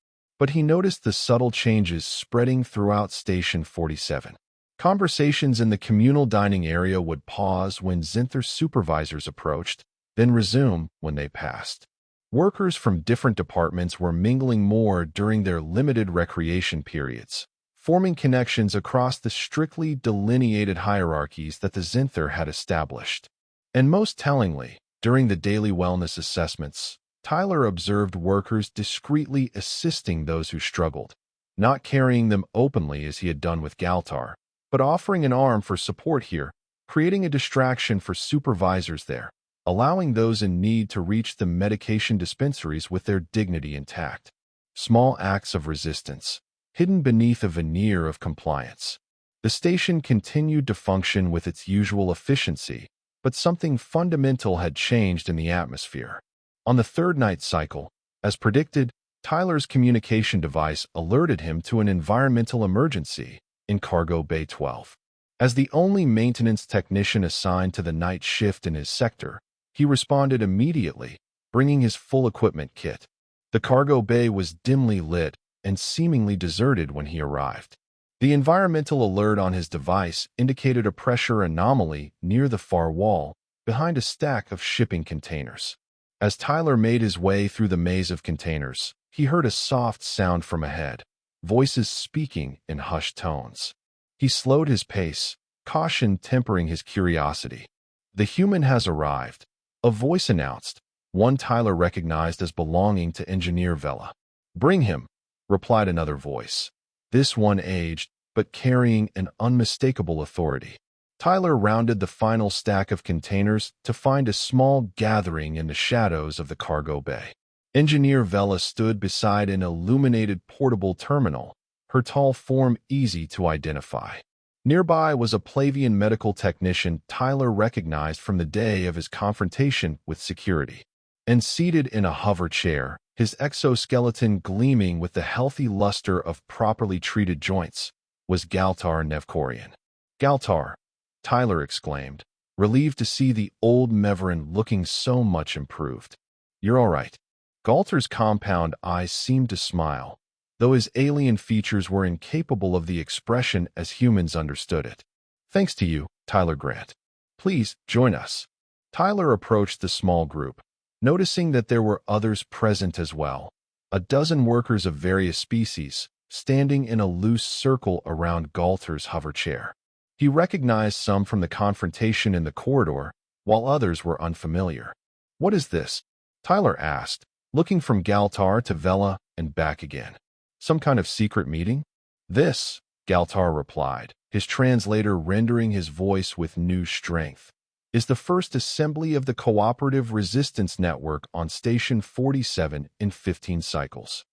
But he noticed the subtle changes spreading throughout Station 47. Conversations in the communal dining area would pause when Zinthor's supervisors approached, then resume when they passed. Workers from different departments were mingling more during their limited recreation periods, forming connections across the strictly delineated hierarchies that the Zinthor had established. And most tellingly, during the daily wellness assessments, Tyler observed workers discreetly assisting those who struggled, not carrying them openly as he had done with Galtar, but offering an arm for support here, creating a distraction for supervisors there, allowing those in need to reach the medication dispensaries with their dignity intact. Small acts of resistance, hidden beneath a veneer of compliance. The station continued to function with its usual efficiency, but something fundamental had changed in the atmosphere. On the 3rd night cycle, as predicted, Tyler's communication device alerted him to an environmental emergency in Cargo Bay 12. As the only maintenance technician assigned to the night shift in his sector, he responded immediately, bringing his full equipment kit. The cargo bay was dimly lit and seemingly deserted when he arrived. The environmental alert on his device indicated a pressure anomaly near the far wall, behind a stack of shipping containers. As Tyler made his way through the maze of containers, he heard a soft sound from ahead, voices speaking in hushed tones. He slowed his pace, caution tempering his curiosity. "The human has arrived," a voice announced, one Tyler recognized as belonging to Engineer Vela. "Bring him," replied another voice, this one aged, but carrying an unmistakable authority. Tyler rounded the final stack of containers to find a small gathering in the shadows of the cargo bay. Engineer Vela stood beside an illuminated portable terminal, her tall form easy to identify. Nearby was a Plavian medical technician Tyler recognized from the day of his confrontation with security. And seated in a hover chair, his exoskeleton gleaming with the healthy luster of properly treated joints, was Galtar Nevkorian. "Galtar," Tyler exclaimed, relieved to see the old Meveran looking so much improved. "You're all right." Galtar's compound eyes seemed to smile, though his alien features were incapable of the expression as humans understood it. "Thanks to you, Tyler Grant. Please, join us." Tyler approached the small group, noticing that there were others present as well, a dozen workers of various species, standing in a loose circle around Galtar's hover chair. He recognized some from the confrontation in the corridor, while others were unfamiliar. "What is this?" Tyler asked, looking from Galtar to Vela and back again. "Some kind of secret meeting?" "This," Galtar replied, his translator rendering his voice with new strength, "is the first assembly of the Cooperative Resistance Network on Station 47 in 15 cycles."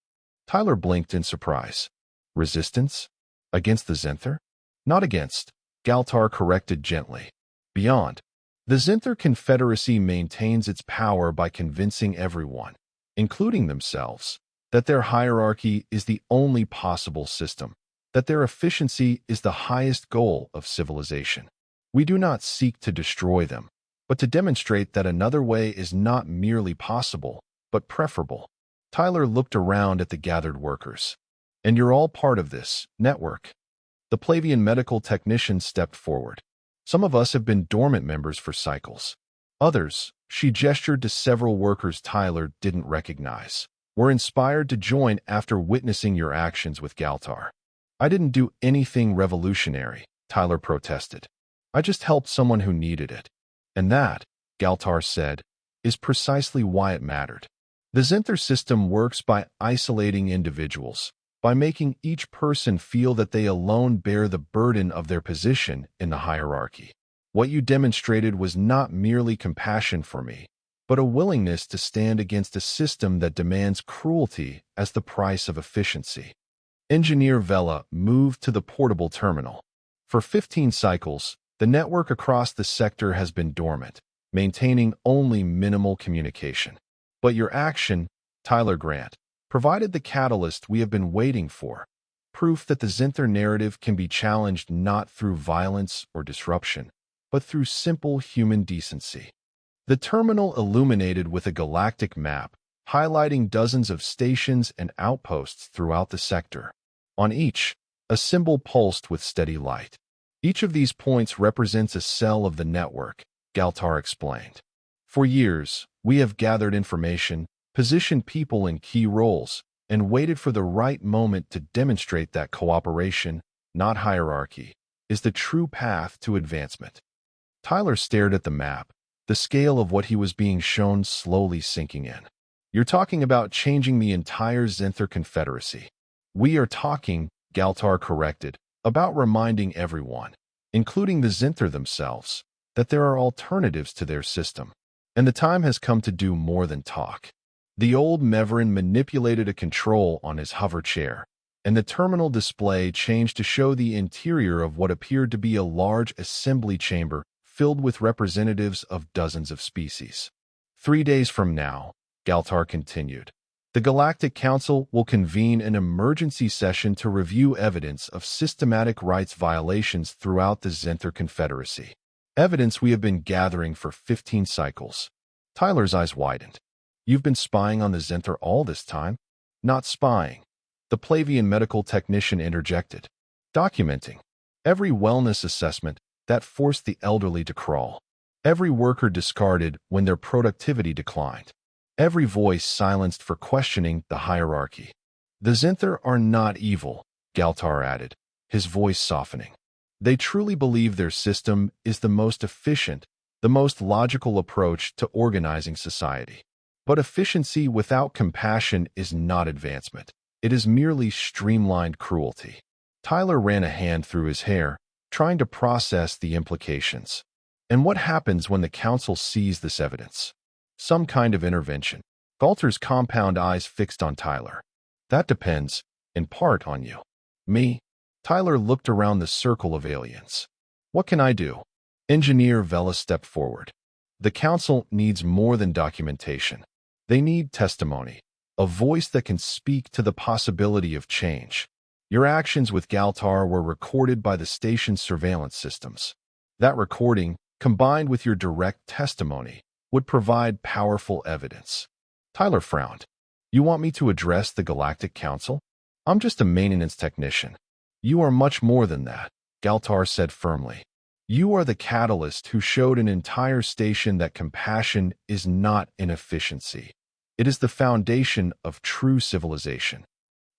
Tyler blinked in surprise. "Resistance? Against the Zinthor?" "Not against," Galtar corrected gently. "Beyond. The Zinthor Confederacy maintains its power by convincing everyone, including themselves, that their hierarchy is the only possible system, that their efficiency is the highest goal of civilization. We do not seek to destroy them, but to demonstrate that another way is not merely possible, but preferable. Tyler looked around at the gathered workers. And you're all part of this network. The Plavian medical technician stepped forward. Some of us have been dormant members for cycles. Others, she gestured to several workers Tyler didn't recognize, were inspired to join after witnessing your actions with Galtar. I didn't do anything revolutionary, Tyler protested. I just helped someone who needed it. And that, Galtar said, is precisely why it mattered. The Zenther system works by isolating individuals, by making each person feel that they alone bear the burden of their position in the hierarchy. What you demonstrated was not merely compassion for me, but a willingness to stand against a system that demands cruelty as the price of efficiency. Engineer Vela moved to the portable terminal. For 15 cycles, the network across the sector has been dormant, maintaining only minimal communication. But your action, Tyler Grant, provided the catalyst we have been waiting for, proof that the Zenther narrative can be challenged not through violence or disruption, but through simple human decency. The terminal illuminated with a galactic map, highlighting dozens of stations and outposts throughout the sector. On each, a symbol pulsed with steady light. Each of these points represents a cell of the network, Galtar explained. For years, we have gathered information, positioned people in key roles, and waited for the right moment to demonstrate that cooperation, not hierarchy, is the true path to advancement. Tyler stared at the map, the scale of what he was being shown slowly sinking in. You're talking about changing the entire Zenther Confederacy. We are talking, Galtar corrected, about reminding everyone, including the Zenther themselves, that there are alternatives to their system. And the time has come to do more than talk. The old Meverin manipulated a control on his hover chair, and the terminal display changed to show the interior of what appeared to be a large assembly chamber filled with representatives of dozens of species. 3 days from now, Galtar continued, the Galactic Council will convene an emergency session to review evidence of systematic rights violations throughout the Zenther Confederacy. Evidence we have been gathering for 15 cycles. Tyler's eyes widened. You've been spying on the Zenther all this time? Not spying. The Plavian medical technician interjected. Documenting. Every wellness assessment that forced the elderly to crawl. Every worker discarded when their productivity declined. Every voice silenced for questioning the hierarchy. The Zenther are not evil, Galtar added, his voice softening. They truly believe their system is the most efficient, the most logical approach to organizing society. But efficiency without compassion is not advancement. It is merely streamlined cruelty. Tyler ran a hand through his hair, trying to process the implications. And what happens when the council sees this evidence? Some kind of intervention. Galtar's compound eyes fixed on Tyler. That depends, in part, on you. Me? Tyler looked around the circle of aliens. What can I do? Engineer Vela stepped forward. The council needs more than documentation. They need testimony, a voice that can speak to the possibility of change. Your actions with Galtar were recorded by the station's surveillance systems. That recording, combined with your direct testimony, would provide powerful evidence. Tyler frowned. You want me to address the Galactic Council? I'm just a maintenance technician. You are much more than that, Galtar said firmly. You are the catalyst who showed an entire station that compassion is not inefficiency. It is the foundation of true civilization.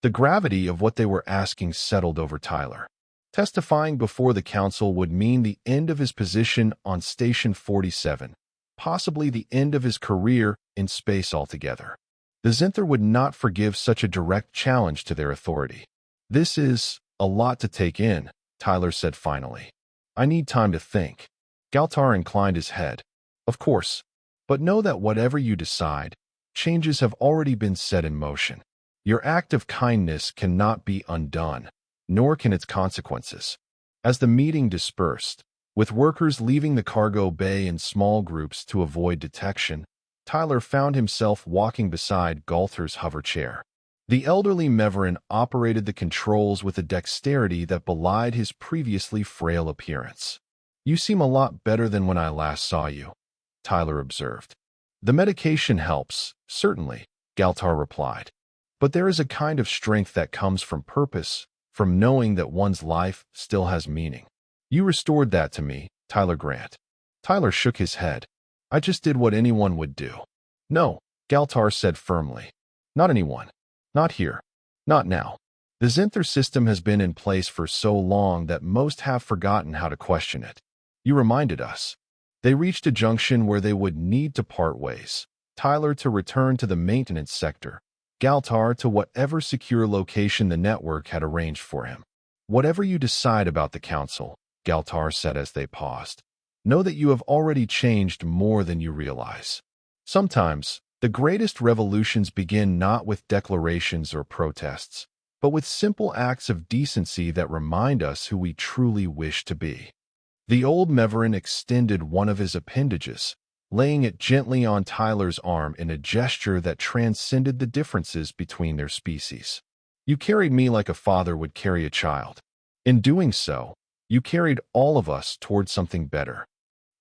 The gravity of what they were asking settled over Tyler. Testifying before the council would mean the end of his position on Station 47, possibly the end of his career in space altogether. The Zenther would not forgive such a direct challenge to their authority. This is a lot to take in, Tyler said finally. I need time to think. Galtar inclined his head. Of course, but know that whatever you decide, changes have already been set in motion. Your act of kindness cannot be undone, nor can its consequences. As the meeting dispersed, with workers leaving the cargo bay in small groups to avoid detection, Tyler found himself walking beside Galtar's hover chair. The elderly Meverin operated the controls with a dexterity that belied his previously frail appearance. You seem a lot better than when I last saw you. Tyler observed. The medication helps, certainly, Galtar replied. But there is a kind of strength that comes from purpose, from knowing that one's life still has meaning. You restored that to me, Tyler Grant. Tyler shook his head. I just did what anyone would do. No, Galtar said firmly. Not anyone. Not here. Not now. The Zinther system has been in place for so long that most have forgotten how to question it. You reminded us. They reached a junction where they would need to part ways. Tyler to return to the maintenance sector. Galtar to whatever secure location the network had arranged for him. Whatever you decide about the council, Galtar said as they paused, know that you have already changed more than you realize. Sometimes, the greatest revolutions begin not with declarations or protests, but with simple acts of decency that remind us who we truly wish to be. The old Meverin extended one of his appendages, laying it gently on Tyler's arm in a gesture that transcended the differences between their species. You carried me like a father would carry a child. In doing so, you carried all of us toward something better.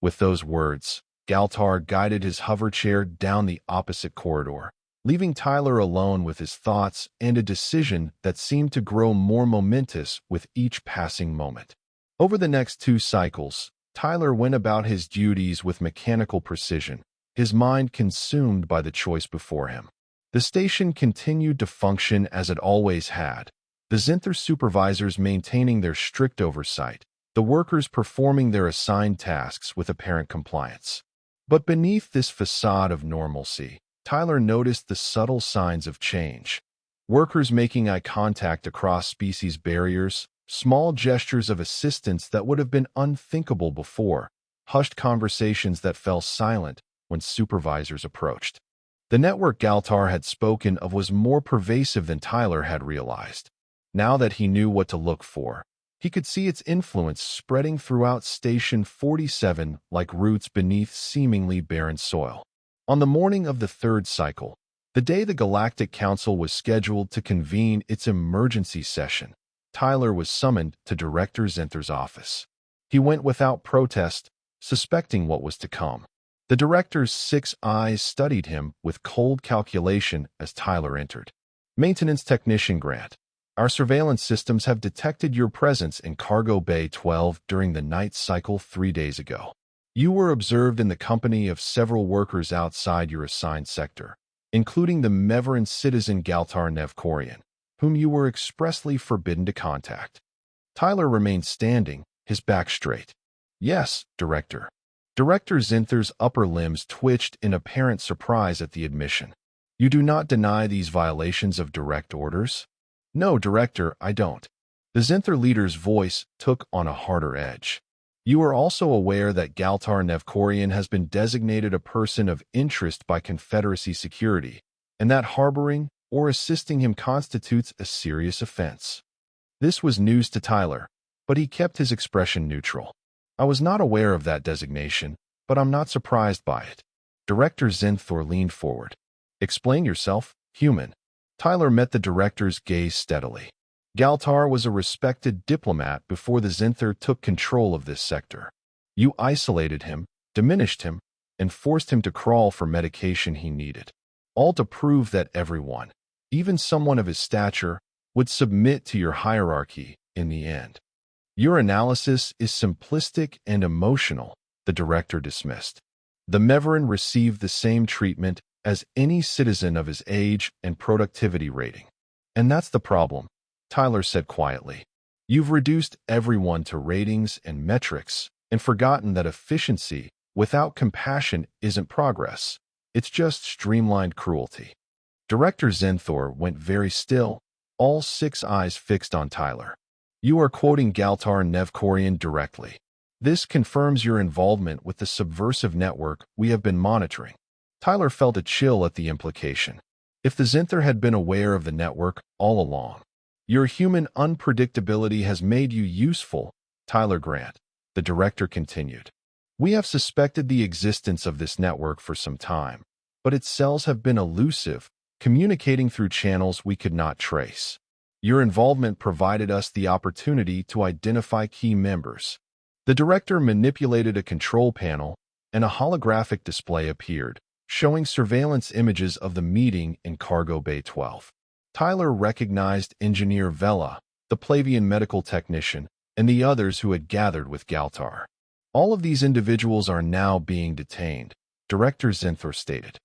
With those words, Galtar guided his hoverchair down the opposite corridor, leaving Tyler alone with his thoughts and a decision that seemed to grow more momentous with each passing moment. Over the next 2 cycles, Tyler went about his duties with mechanical precision, his mind consumed by the choice before him. The station continued to function as it always had, the Zinther supervisors maintaining their strict oversight, the workers performing their assigned tasks with apparent compliance. But beneath this facade of normalcy, Tyler noticed the subtle signs of change. Workers making eye contact across species barriers, small gestures of assistance that would have been unthinkable before, hushed conversations that fell silent when supervisors approached. The network Galtar had spoken of was more pervasive than Tyler had realized. Now that he knew what to look for, he could see its influence spreading throughout Station 47 like roots beneath seemingly barren soil. On the morning of the 3rd cycle, the day the Galactic Council was scheduled to convene its emergency session, Tyler was summoned to Director Zinther's office. He went without protest, suspecting what was to come. The director's 6 eyes studied him with cold calculation as Tyler entered. Maintenance Technician Grant, our surveillance systems have detected your presence in Cargo Bay 12 during the night cycle 3 days ago. You were observed in the company of several workers outside your assigned sector, including the Meverin citizen Galtar Nevkorian, whom you were expressly forbidden to contact. Tyler remained standing, his back straight. Yes, Director. Director Zinther's upper limbs twitched in apparent surprise at the admission. You do not deny these violations of direct orders? No, Director, I don't. The Zinther leader's voice took on a harder edge. You are also aware that Galtar Nevkorian has been designated a person of interest by Confederacy security, and that harboring or assisting him constitutes a serious offense. This was news to Tyler, but he kept his expression neutral. I was not aware of that designation, but I'm not surprised by it. Director Zinther leaned forward. Explain yourself, human. Tyler met the director's gaze steadily. Galtar was a respected diplomat before the Zinther took control of this sector. You isolated him, diminished him, and forced him to crawl for medication he needed. All to prove that everyone, even someone of his stature, would submit to your hierarchy in the end. Your analysis is simplistic and emotional, the director dismissed. The Meverin received the same treatment as any citizen of his age and productivity rating. And that's the problem, Tyler said quietly. You've reduced everyone to ratings and metrics and forgotten that efficiency without compassion isn't progress. It's just streamlined cruelty. Director Zinther went very still, all 6 eyes fixed on Tyler. You are quoting Galtar Nevkorian directly. This confirms your involvement with the subversive network we have been monitoring. Tyler felt a chill at the implication. If the Zinther had been aware of the network all along. Your human unpredictability has made you useful, Tyler Grant, the director continued. We have suspected the existence of this network for some time, but its cells have been elusive, communicating through channels we could not trace. Your involvement provided us the opportunity to identify key members. The director manipulated a control panel, and a holographic display appeared, showing surveillance images of the meeting in Cargo Bay 12. Tyler recognized Engineer Vela, the Plavian medical technician, and the others who had gathered with Galtar. All of these individuals are now being detained, Director Zinthor stated.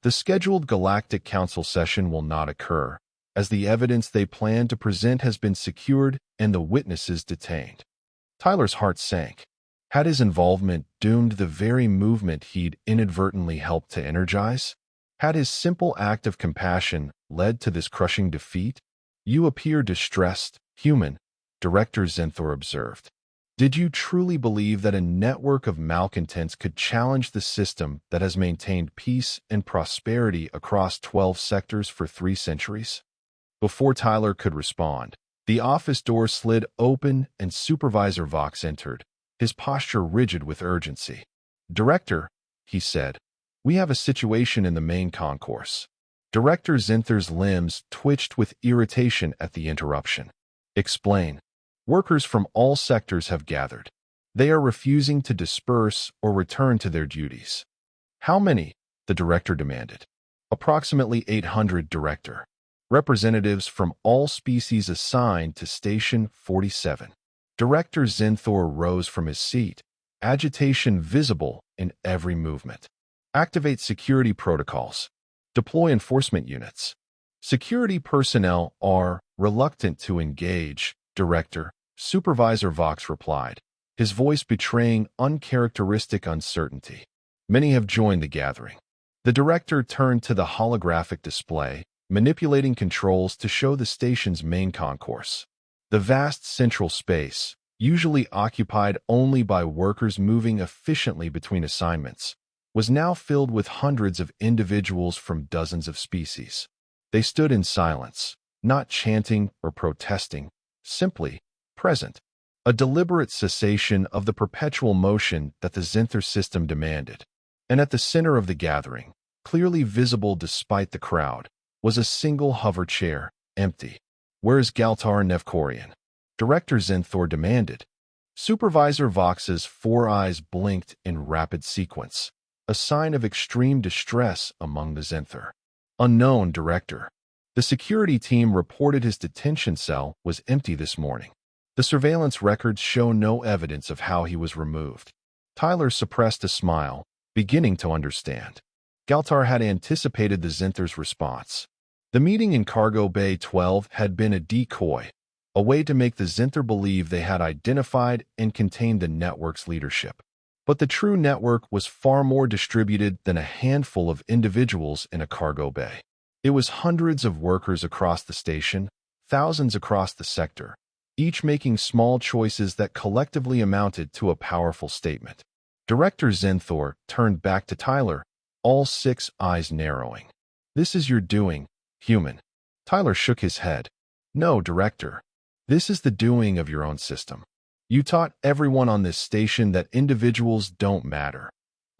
The scheduled Galactic Council session will not occur, as the evidence they plan to present has been secured and the witnesses detained. Tyler's heart sank. Had his involvement doomed the very movement he'd inadvertently helped to energize? Had his simple act of compassion led to this crushing defeat? You appear distressed, human, Director Zinthor observed. Did you truly believe that a network of malcontents could challenge the system that has maintained peace and prosperity across 12 sectors for 3 centuries? Before Tyler could respond, the office door slid open and Supervisor Vox entered, his posture rigid with urgency. Director, he said, we have a situation in the main concourse. Director Zinthor's limbs twitched with irritation at the interruption. Explain. Workers from all sectors have gathered. They are refusing to disperse or return to their duties. How many? The director demanded. Approximately 800, Director. Representatives from all species assigned to Station 47. Director Zinthor rose from his seat, agitation visible in every movement. Activate security protocols. Deploy enforcement units. Security personnel are reluctant to engage, Director, Supervisor Vox replied, his voice betraying uncharacteristic uncertainty. Many have joined the gathering. The director turned to the holographic display, manipulating controls to show the station's main concourse. The vast central space, usually occupied only by workers moving efficiently between assignments, was now filled with hundreds of individuals from dozens of species. They stood in silence, not chanting or protesting, simply present, a deliberate cessation of the perpetual motion that the Zinthor system demanded. And at the center of the gathering, clearly visible despite the crowd, was a single hover chair, empty. Where is Galtar Nevkorian? Director Zinthor demanded. Supervisor Vox's 4 eyes blinked in rapid sequence, a sign of extreme distress among the Zinthor. Unknown, Director. The security team reported his detention cell was empty this morning. The surveillance records show no evidence of how he was removed. Tyler suppressed a smile, beginning to understand. Galtar had anticipated the Zinthor's response. The meeting in Cargo Bay 12 had been a decoy, a way to make the Zinthor believe they had identified and contained the network's leadership. But the true network was far more distributed than a handful of individuals in a cargo bay. It was hundreds of workers across the station, thousands across the sector, each making small choices that collectively amounted to a powerful statement. Director Zinthor turned back to Tyler, all 6 eyes narrowing. This is your doing, human. Tyler shook his head. No, Director. This is the doing of your own system. You taught everyone on this station that individuals don't matter.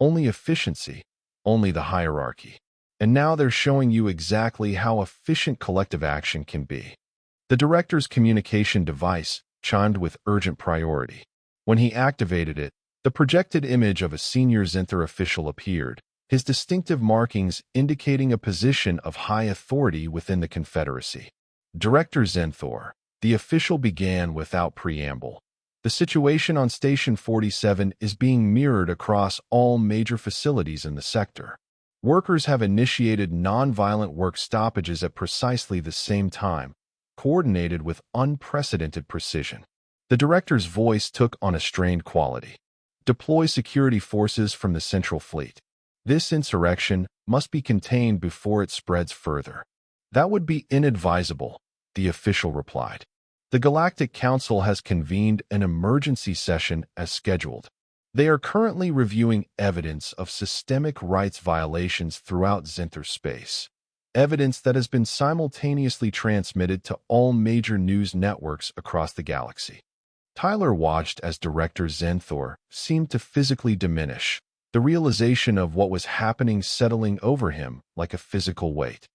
Only efficiency, only the hierarchy. And now they're showing you exactly how efficient collective action can be. The director's communication device chimed with urgent priority. When he activated it, the projected image of a senior Zinthor official appeared, his distinctive markings indicating a position of high authority within the Confederacy. Director Zinthor, the official began without preamble. The situation on Station 47 is being mirrored across all major facilities in the sector. Workers have initiated non-violent work stoppages at precisely the same time, coordinated with unprecedented precision. The director's voice took on a strained quality. Deploy security forces from the Central Fleet. This insurrection must be contained before it spreads further. That would be inadvisable, the official replied. The Galactic Council has convened an emergency session as scheduled. They are currently reviewing evidence of systemic rights violations throughout Zinthor space. Evidence that has been simultaneously transmitted to all major news networks across the galaxy. Tyler watched as Director Zinthor seemed to physically diminish, the realization of what was happening settling over him like a physical weight.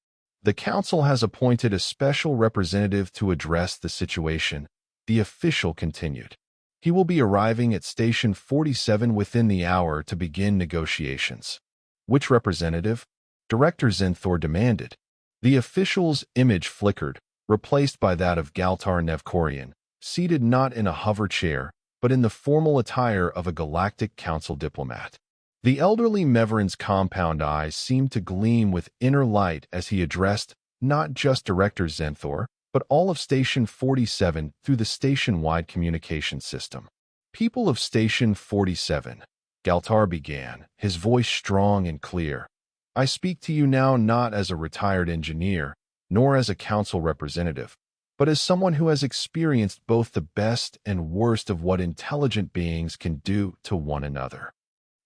The Council has appointed a special representative to address the situation, the official continued. He will be arriving at Station 47 within the hour to begin negotiations. Which representative? Director Zenthor demanded. The official's image flickered, replaced by that of Galtar Nevkorian, seated not in a hover chair, but in the formal attire of a Galactic Council diplomat. The elderly Meveran's compound eyes seemed to gleam with inner light as he addressed not just Director Zenthor, but all of Station 47 through the station-wide communication system. People of Station 47, Galtar began, his voice strong and clear. I speak to you now not as a retired engineer, nor as a council representative, but as someone who has experienced both the best and worst of what intelligent beings can do to one another.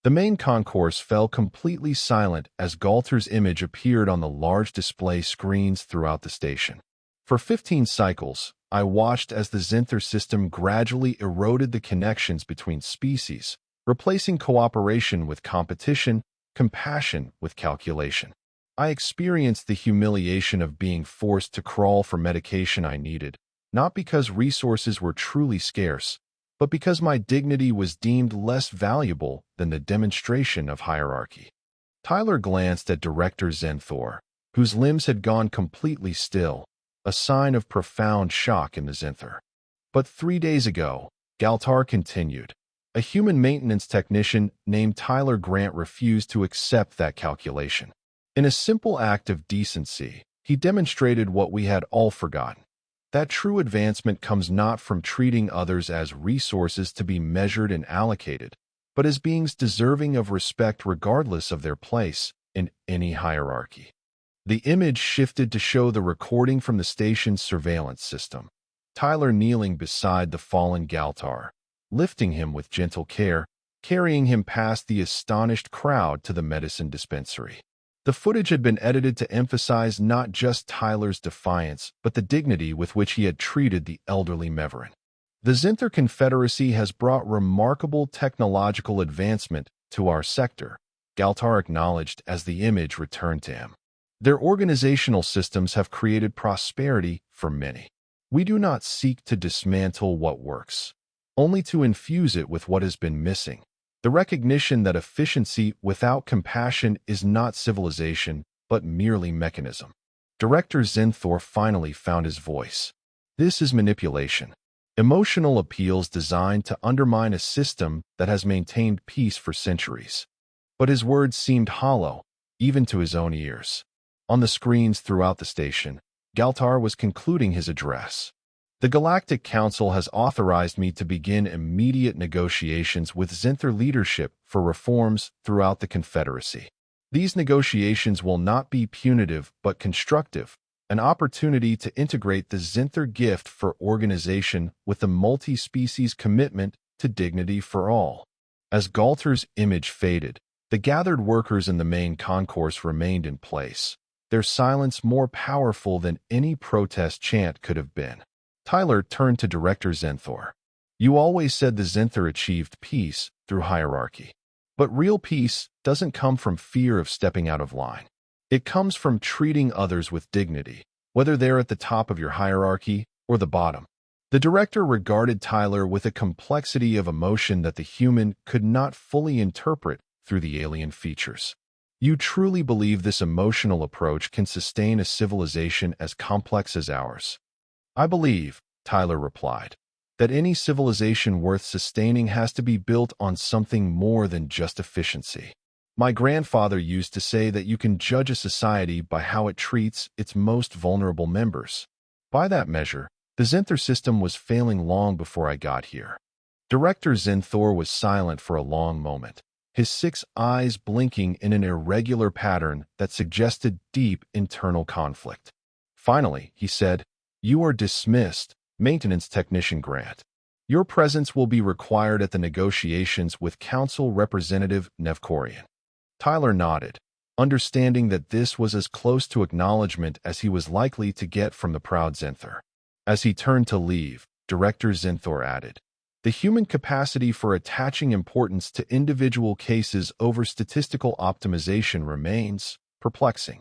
The main concourse fell completely silent as Galtar's image appeared on the large display screens throughout the station. For 15 cycles, I watched as the Zenthor system gradually eroded the connections between species, replacing cooperation with competition, compassion with calculation. I experienced the humiliation of being forced to crawl for medication I needed, not because resources were truly scarce, but because my dignity was deemed less valuable than the demonstration of hierarchy. Tyler glanced at Director Zenthor, whose limbs had gone completely still, a sign of profound shock in the Zenthor. But 3 days ago, Galtar continued, a human maintenance technician named Tyler Grant refused to accept that calculation. In a simple act of decency, he demonstrated what we had all forgotten. That true advancement comes not from treating others as resources to be measured and allocated, but as beings deserving of respect regardless of their place in any hierarchy. The image shifted to show the recording from the station's surveillance system. Tyler kneeling beside the fallen Galtar, lifting him with gentle care, carrying him past the astonished crowd to the medicine dispensary. The footage had been edited to emphasize not just Tyler's defiance, but the dignity with which he had treated the elderly Meveran. The Zenthor Confederacy has brought remarkable technological advancement to our sector, Galtar acknowledged as the image returned to him. Their organizational systems have created prosperity for many. We do not seek to dismantle what works, only to infuse it with what has been missing. The recognition that efficiency without compassion is not civilization, but merely mechanism. Director Zenthor finally found his voice. This is manipulation. Emotional appeals designed to undermine a system that has maintained peace for centuries. But his words seemed hollow, even to his own ears. On the screens throughout the station, Galtar was concluding his address. The Galactic Council has authorized me to begin immediate negotiations with Zenthor leadership for reforms throughout the Confederacy. These negotiations will not be punitive but constructive, an opportunity to integrate the Zenthor gift for organization with the multi-species commitment to dignity for all. As Galtar's image faded, the gathered workers in the main concourse remained in place, their silence more powerful than any protest chant could have been. Tyler turned to Director Zenthor. You always said the Zenthor achieved peace through hierarchy. But real peace doesn't come from fear of stepping out of line. It comes from treating others with dignity, whether they're at the top of your hierarchy or the bottom. The director regarded Tyler with a complexity of emotion that the human could not fully interpret through the alien features. You truly believe this emotional approach can sustain a civilization as complex as ours? I believe, Tyler replied, that any civilization worth sustaining has to be built on something more than just efficiency. My grandfather used to say that you can judge a society by how it treats its most vulnerable members. By that measure, the Zenthor system was failing long before I got here. Director Zenthor was silent for a long moment, his 6 eyes blinking in an irregular pattern that suggested deep internal conflict. Finally, he said, You are dismissed, Maintenance Technician Grant. Your presence will be required at the negotiations with Council Representative Nevkorian. Tyler nodded, understanding that this was as close to acknowledgement as he was likely to get from the proud Zenthor. As he turned to leave, Director Zenthor added, The human capacity for attaching importance to individual cases over statistical optimization remains perplexing.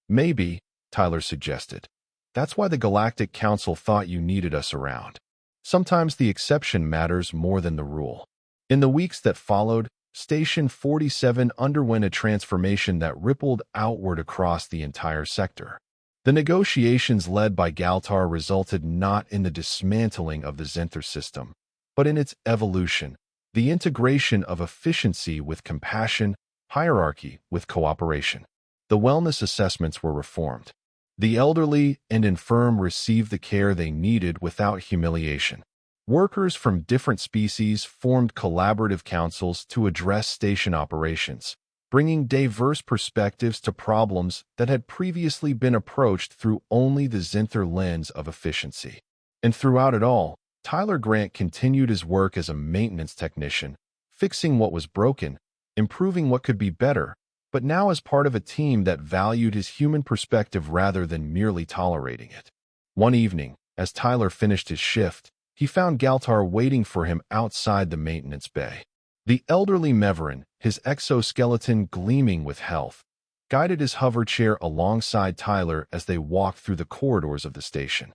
Maybe, Tyler suggested. That's why the Galactic Council thought you needed us around. Sometimes the exception matters more than the rule. In the weeks that followed, Station 47 underwent a transformation that rippled outward across the entire sector. The negotiations led by Galtar resulted not in the dismantling of the Zenther system, but in its evolution, the integration of efficiency with compassion, hierarchy with cooperation. The wellness assessments were reformed. The elderly and infirm received the care they needed without humiliation. Workers from different species formed collaborative councils to address station operations, bringing diverse perspectives to problems that had previously been approached through only the Zenther lens of efficiency. And throughout it all, Tyler Grant continued his work as a maintenance technician, fixing what was broken, improving what could be better, but now as part of a team that valued his human perspective rather than merely tolerating it. One evening, as Tyler finished his shift, he found Galtar waiting for him outside the maintenance bay. The elderly Meverin, his exoskeleton gleaming with health, guided his hover chair alongside Tyler as they walked through the corridors of the station.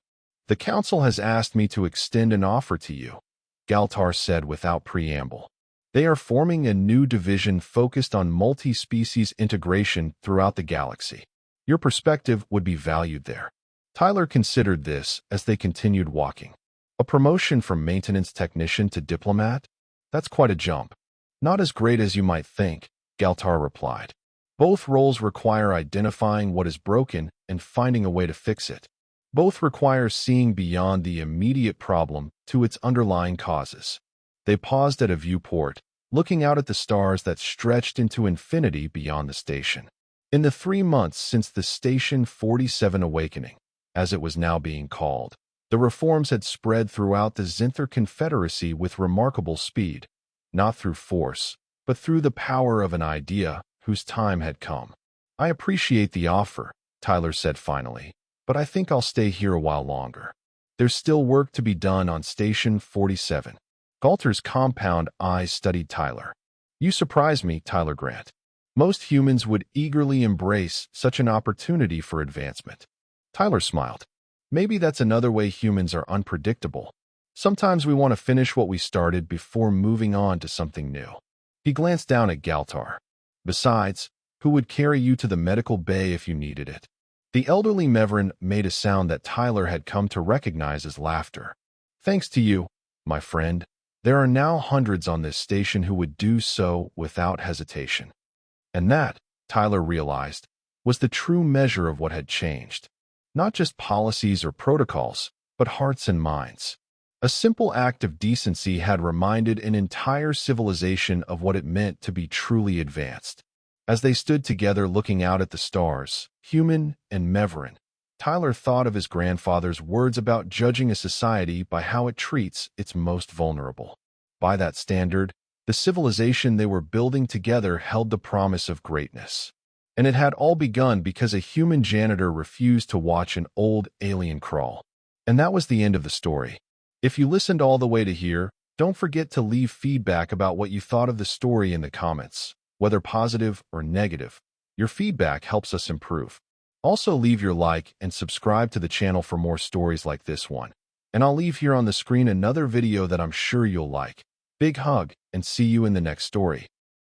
"The council has asked me to extend an offer to you," Galtar said without preamble. "They are forming a new division focused on multi-species integration throughout the galaxy. Your perspective would be valued there." Tyler considered this as they continued walking. A promotion from maintenance technician to diplomat? That's quite a jump. "Not as great as you might think," Galtar replied. "Both roles require identifying what is broken and finding a way to fix it. Both require seeing beyond the immediate problem to its underlying causes." They paused at a viewport, looking out at the stars that stretched into infinity beyond the station. In the 3 months since the Station 47 awakening, as it was now being called, the reforms had spread throughout the Zenther Confederacy with remarkable speed, not through force, but through the power of an idea whose time had come. "I appreciate the offer," Tyler said finally, "but I think I'll stay here a while longer. There's still work to be done on Station 47. Galtar's compound eyes studied Tyler. "You surprise me, Tyler Grant. Most humans would eagerly embrace such an opportunity for advancement." Tyler smiled. "Maybe that's another way humans are unpredictable. Sometimes we want to finish what we started before moving on to something new." He glanced down at Galtar. "Besides, who would carry you to the medical bay if you needed it?" The elderly Meverin made a sound that Tyler had come to recognize as laughter. "Thanks to you, my friend, there are now hundreds on this station who would do so without hesitation." And that, Tyler realized, was the true measure of what had changed. Not just policies or protocols, but hearts and minds. A simple act of decency had reminded an entire civilization of what it meant to be truly advanced. As they stood together looking out at the stars, Human and Meverin, Tyler thought of his grandfather's words about judging a society by how it treats its most vulnerable. By that standard, the civilization they were building together held the promise of greatness. And it had all begun because a human janitor refused to watch an old alien crawl. And that was the end of the story. If you listened all the way to here, don't forget to leave feedback about what you thought of the story in the comments, whether positive or negative. Your feedback helps us improve. Also leave your like and subscribe to the channel for more stories like this one. And I'll leave here on the screen another video that I'm sure you'll like. Big hug, and see you in the next story.